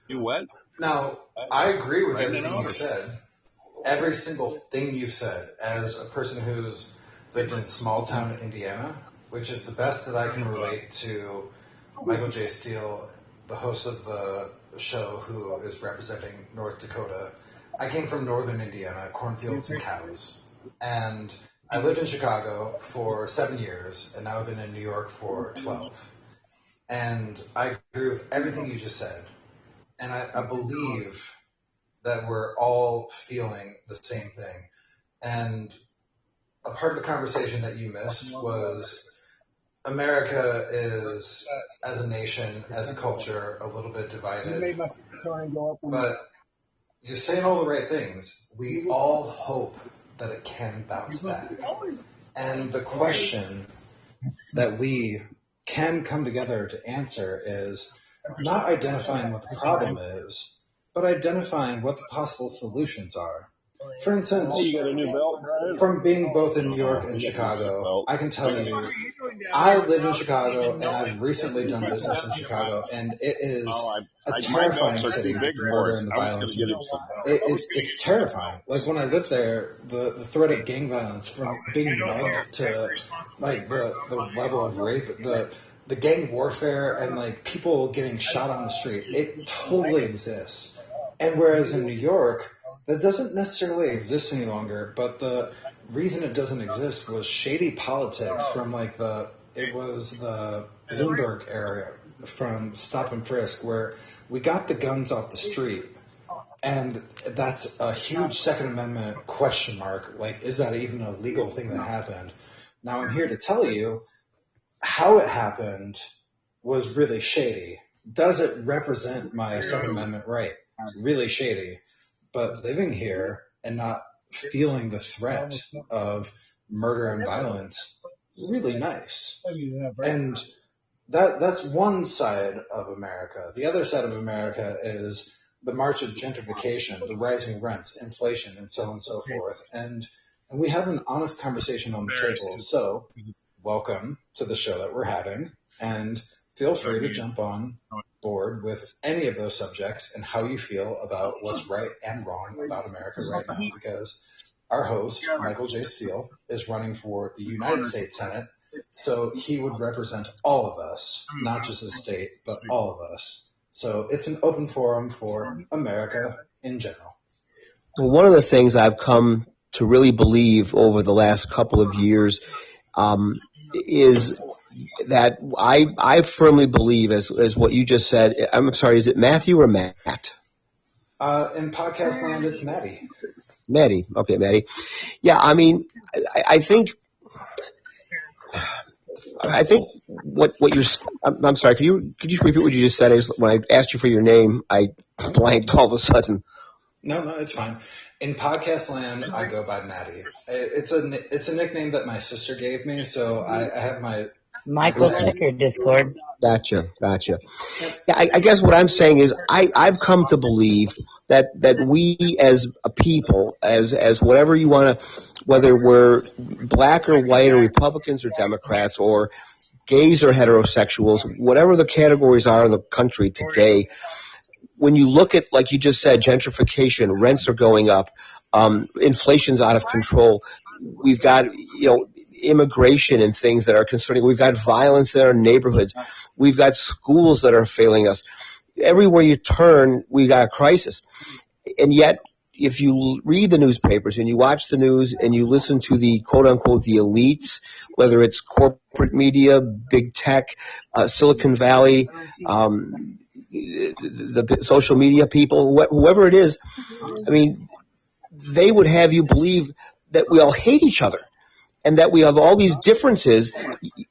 You what? Now, I agree with everything you said. Every single thing you said, as a person who's lived in small town Indiana, which is the best that I can relate to Michael J. Steele, the host of the show who is representing North Dakota. I came from northern Indiana, cornfields and cows. And I lived in Chicago for 7 years, and now I've been in New York for 12. And I agree with everything you just said. And I believe that we're all feeling the same thing. And a part of the conversation that you missed was America is, as a nation, as a culture, a little bit divided. But you're saying all the right things. We all hope that it can bounce back. And the question that we can come together to answer is not identifying what the problem is, but identifying what the possible solutions are. For instance, from being both in New York and Chicago, I can tell you, I live in Chicago and I've recently done business in Chicago, and it is a terrifying city with the murder and the violence. It's terrifying. Like when I lived there, the threat of gang violence, from being mugged to like the level of rape, the gang warfare and like people getting shot on the street, it totally exists. And whereas in New York, that doesn't necessarily exist any longer, but the reason it doesn't exist was shady politics from it was the Bloomberg era from Stop and Frisk, where we got the guns off the street. And that's a huge Second Amendment question mark. Like, is that even a legal thing that happened? Now I'm here to tell you how it happened was really shady. Does it represent my Second Amendment right? Really shady. But living here and not feeling the threat of murder and violence, really nice. And that's one side of America. The other side of America is the march of gentrification, the rising rents, inflation, and so on and so forth. And we have an honest conversation on the table. So welcome to the show that we're having, and feel free to jump on board with any of those subjects and how you feel about what's right and wrong about America right now, because our host, Michael J. Steele, is running for the United States Senate, so he would represent all of us, not just the state, but all of us. So it's an open forum for America in general. Well, one of the things I've come to really believe over the last couple of years is that I firmly believe, as what you just said. I'm sorry, is it Matthew or Matt? In podcast land, it's Maddie. Maddie. Okay, Maddie. Yeah, I mean, I think what you're. I'm sorry. Could you repeat what you just said? When I asked you for your name, I blanked all of a sudden. No, it's fine. In podcast land, I go by Maddie. It's a nickname that my sister gave me, so I have my Michael, check your Discord. Gotcha. Yeah, I guess what I'm saying is I've come to believe that we as a people, as whatever you want to, whether we're black or white or Republicans or Democrats or gays or heterosexuals, whatever the categories are in the country today, when you look at, like you just said, gentrification, rents are going up, inflation's out of control. We've got, immigration and things that are concerning. We've got violence in our neighborhoods. We've got schools that are failing us. Everywhere you turn, we've got a crisis. And yet, if you read the newspapers and you watch the news and you listen to the quote-unquote the elites, whether it's corporate media, big tech, Silicon Valley, the social media people, whoever it is, I mean, they would have you believe that we all hate each other and that we have all these differences,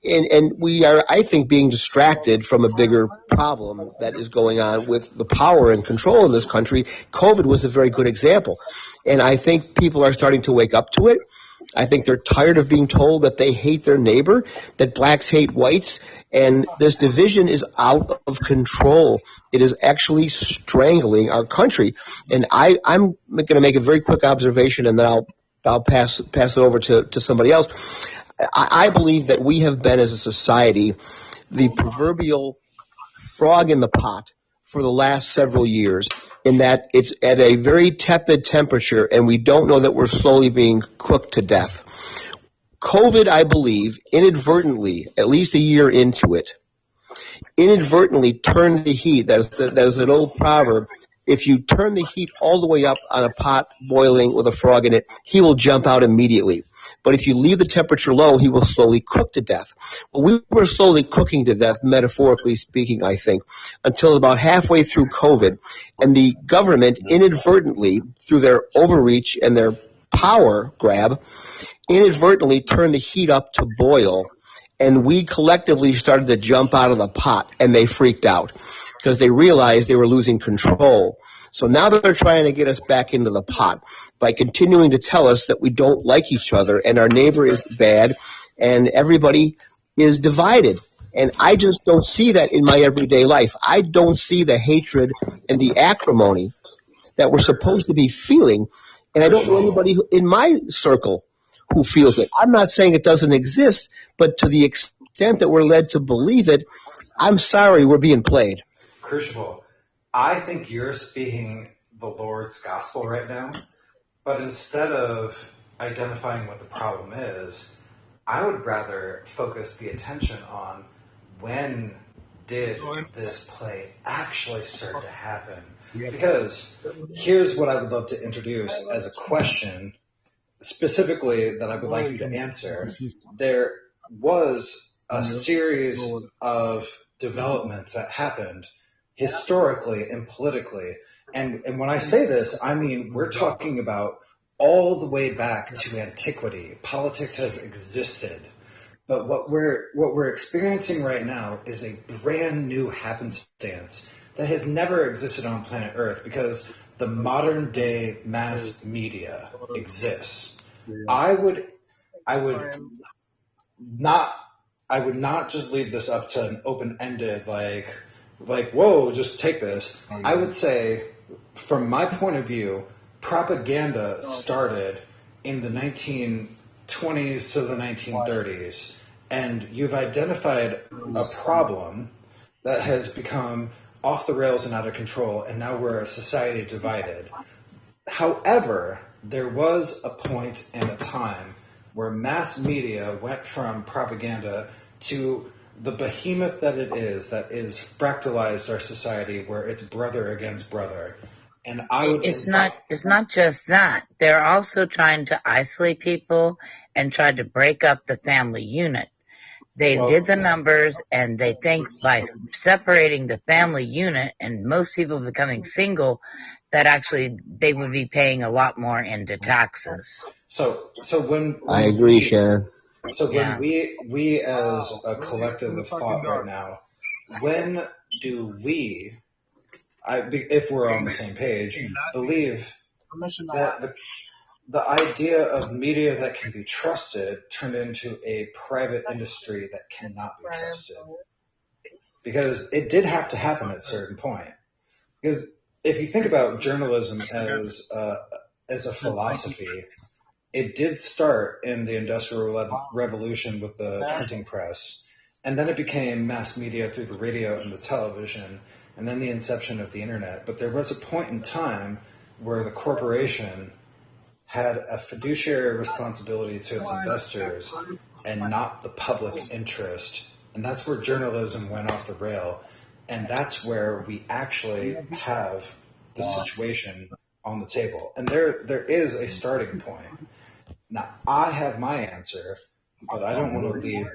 and we are, I think, being distracted from a bigger problem that is going on with the power and control in this country. COVID was a very good example, and I think people are starting to wake up to it. I think they're tired of being told that they hate their neighbor, that blacks hate whites, and this division is out of control. It is actually strangling our country. And I'm going to make a very quick observation, and then I'll pass it over to somebody else. I believe that we have been, as a society, the proverbial frog in the pot for the last several years, in that it's at a very tepid temperature and we don't know that we're slowly being cooked to death. COVID, I believe, inadvertently, at least a year into it, inadvertently turned the heat. There's an old proverb. If you turn the heat all the way up on a pot boiling with a frog in it, he will jump out immediately. But if you leave the temperature low, he will slowly cook to death. Well, we were slowly cooking to death, metaphorically speaking, I think, until about halfway through COVID. And the government inadvertently, through their overreach and their power grab, inadvertently turned the heat up to boil. And we collectively started to jump out of the pot, and they freaked out because they realized they were losing control. So now they're trying to get us back into the pot by continuing to tell us that we don't like each other and our neighbor is bad and everybody is divided. And I just don't see that in my everyday life. I don't see the hatred and the acrimony that we're supposed to be feeling, and I don't know anybody in my circle who feels it. I'm not saying it doesn't exist, but to the extent that we're led to believe it, I'm sorry, we're being played. Crucible, I think you're speaking the Lord's gospel right now, but instead of identifying what the problem is, I would rather focus the attention on when did this play actually start to happen? Because here's what I would love to introduce as a question specifically that I would like you to answer. There was a series of developments that happened historically and politically. And when I say this, I mean we're talking about all the way back to antiquity. Politics has existed. But what we're experiencing right now is a brand new happenstance that has never existed on planet Earth because the modern day mass media exists. I would not just leave this up to an open-ended like whoa, just take this. I would say, from my point of view, propaganda started in the 1920s to the 1930s, and you've identified a problem that has become off the rails and out of control, and now we're a society divided. However, there was a point and a time where mass media went from propaganda to the behemoth that is fractalized our society, where it's brother against brother. And it's not just that. They're also trying to isolate people and try to break up the family unit. They did the numbers, and they think by separating the family unit and most people becoming single, that actually they would be paying a lot more into taxes. So when I agree, Shannon. So when we as a collective of thought right now, when do we, if we're on the same page, believe that the idea of media that can be trusted turned into a private industry that cannot be trusted? Because it did have to happen at a certain point. Because if you think about journalism as a philosophy, it did start in the Industrial Revolution with the printing press, and then it became mass media through the radio and the television, and then the inception of the internet. But there was a point in time where the corporation had a fiduciary responsibility to its investors and not the public interest. And that's where journalism went off the rail. And that's where we actually have the situation on the table. And there is a starting point. Now, I have my answer, but I don't want to lead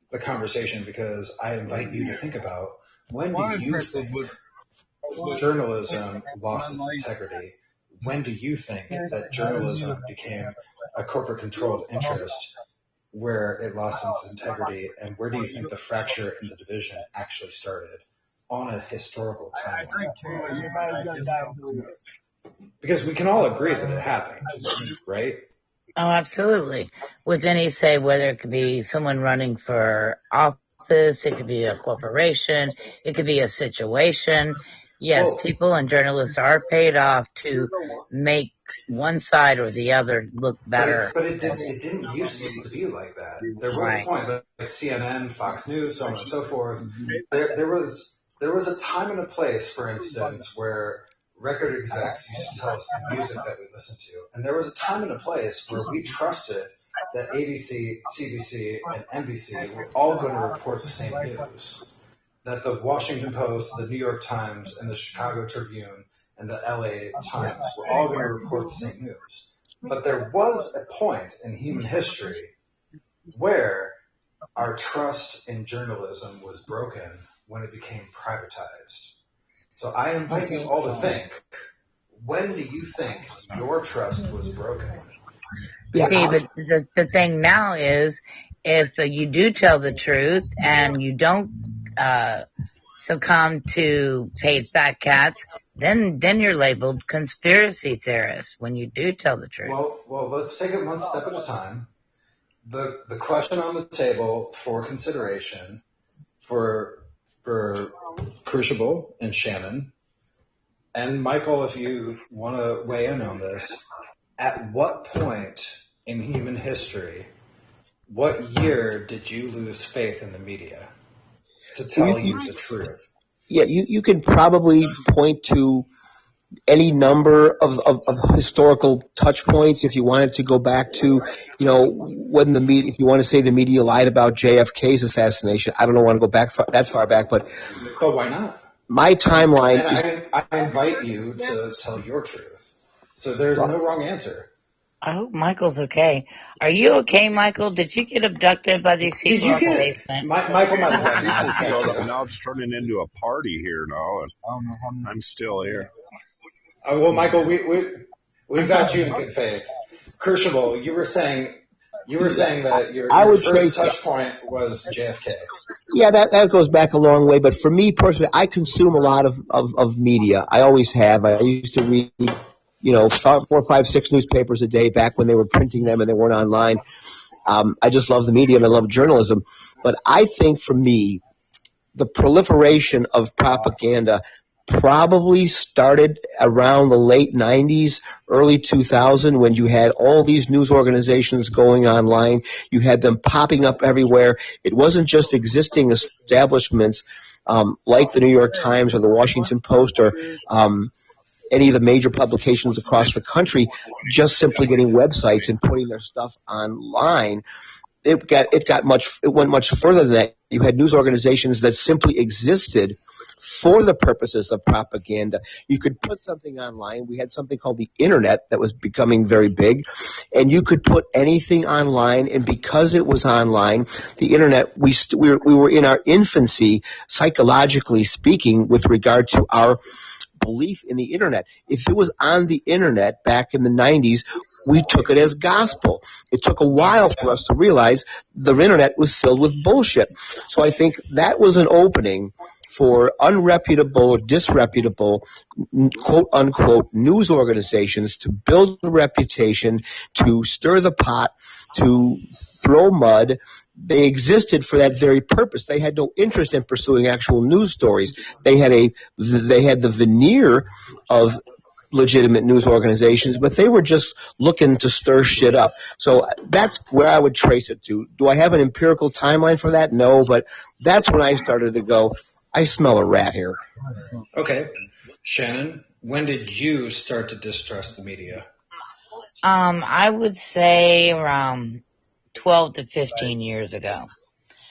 the conversation because I invite you to think about, when do you think journalism lost its integrity? When do you think that journalism became a corporate-controlled interest where it lost its integrity? And where do you think the fracture and the division actually started on a historical timeline? Because we can all agree that it happened, right? Oh, absolutely. With any, say, whether it could be someone running for office, it could be a corporation, it could be a situation. Yes, Well, people and journalists are paid off to make one side or the other look better. but it didn't used to be like that. There was a Right. point like CNN, Fox News, so on and so forth. There was a time and a place, for instance, where record execs used to tell us the music that we listened to, and there was a time and a place where we trusted that ABC, CBC, and NBC were all going to report the same news. That the Washington Post, the New York Times, and the Chicago Tribune, and the LA Times were all going to report the same news. But there was a point in human history where our trust in journalism was broken when it became privatized. So I invite you all to think, when do you think your trust was broken? See, but the thing now is, if you do tell the truth and you don't succumb to paid fat cats, then you're labeled conspiracy theorist when you do tell the truth. Well, let's take it one step at a time. The question on the table for consideration for Crucible and Shannon, and Michael, if you want to weigh in on this, at what point in human history, what year did you lose faith in the media to tell you the truth? Yeah, you can probably point to any number of historical touch points if you wanted to go back to, when the media, if you want to say the media lied about JFK's assassination. I don't want to go back that far back, but why not? My timeline I invite you to tell your truth. So there's no wrong answer. I hope Michael's okay. Are you okay, Michael? Did you get abducted by these people in the basement? Michael might have Now it's turning into a party here now, and I'm still here. Well, Michael, we've got you in good faith. Crucible, you were saying that your first touch point was JFK. Yeah, that goes back a long way. But for me personally, I consume a lot of media. I always have. I used to read, 4, 5, 6 newspapers a day back when they were printing them and they weren't online. I just love the media and I love journalism. But I think for me, the proliferation of propaganda probably started around the late 90s, early 2000, when you had all these news organizations going online. You had them popping up everywhere. It wasn't just existing establishments like the New York Times or the Washington Post or any of the major publications across the country just simply getting websites and putting their stuff online. It went much further than that. You had news organizations that simply existed for the purposes of propaganda. You could put something online. We had something called the internet that was becoming very big, and you could put anything online, and because it was online, the internet, we were in our infancy, psychologically speaking, with regard to our belief in the internet. If it was on the internet back in the 90s, we took it as gospel. It took a while for us to realize the internet was filled with bullshit. So I think that was an opening for unreputable or disreputable, quote-unquote, news organizations to build a reputation, to stir the pot, to throw mud. They existed for that very purpose. They had no interest in pursuing actual news stories. They had the veneer of legitimate news organizations, but they were just looking to stir shit up. So that's where I would trace it to. Do I have an empirical timeline for that? No, but that's when I started to go, I smell a rat here. Okay. Shannon, when did you start to distrust the media? I would say around 12 to 15 years ago.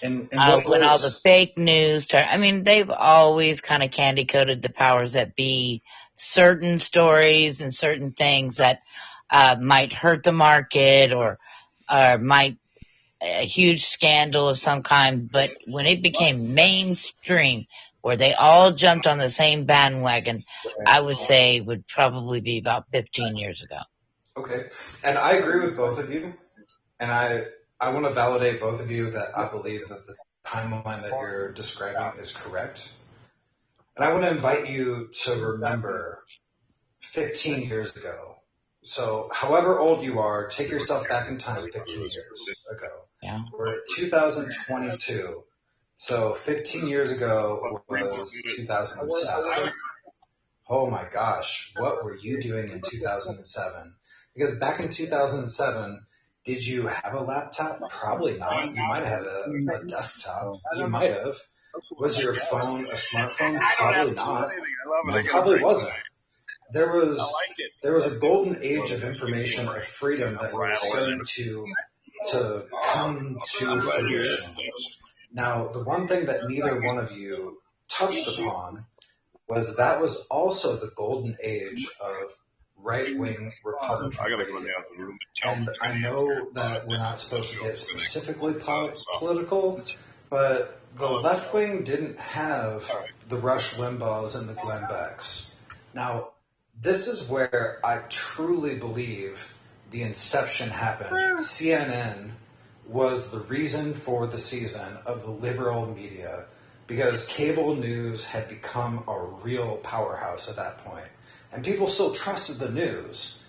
And when all the fake news they've always kind of candy-coated the powers that be, certain stories and certain things that might hurt the market or might a huge scandal of some kind. But when it became mainstream, where they all jumped on the same bandwagon, I would say would probably be about 15 years ago. Okay. And I agree with both of you. And I want to validate both of you that I believe that the timeline that you're describing is correct. And I want to invite you to remember 15 years ago. So however old you are, take yourself back in time 15 years ago. Yeah. We're at 2022. So 15 years ago was 2007. oh my gosh, what were you doing in 2007? Because back in 2007, did you have a laptop? Probably not. You might have had a desktop. You might have. Was your phone a smartphone? Probably not. No, probably wasn't. There was a golden age of information, of freedom that was starting to come to fruition. Now, the one thing that neither one of you touched upon was that was also the golden age of right-wing Republican radio. And I know that we're not supposed to get specifically political, but the left wing didn't have the Rush Limbaughs and the Glenn Becks. Now, this is where I truly believe the inception happened. CNN was the reason for the season of the liberal media because cable news had become a real powerhouse at that point. And people still trusted the news,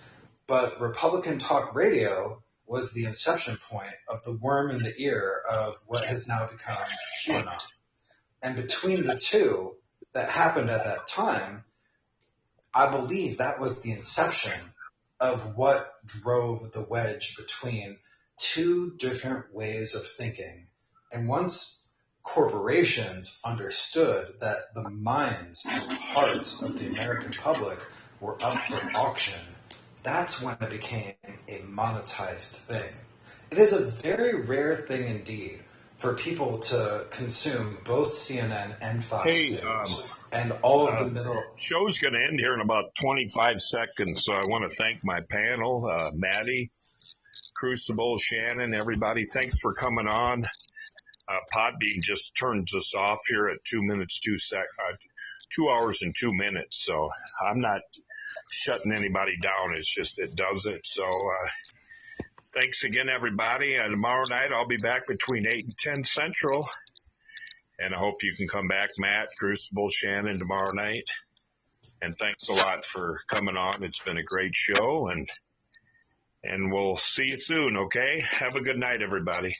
but Republican talk radio was the inception point of the worm in the ear of what has now become QAnon. And between the two that happened at that time, I believe that was the inception of what drove the wedge between two different ways of thinking. And once corporations understood that the minds and hearts of the American public were up for auction, that's when it became a monetized thing. It is a very rare thing indeed for people to consume both CNN and Fox News and all of the middle. Show's going to end here in about 25 seconds, so I want to thank my panel, Maddie, Crucible, Shannon, everybody. Thanks for coming on. Podbean just turns us off here at 2 hours and 2 minutes, so I'm not shutting anybody down. It's just it does it. So thanks again, everybody. And tomorrow night I'll be back between 8 and 10 Central. And I hope you can come back, Matt, Crucible, Shannon, tomorrow night. And thanks a lot for coming on. It's been a great show, and we'll see you soon, okay? Have a good night, everybody.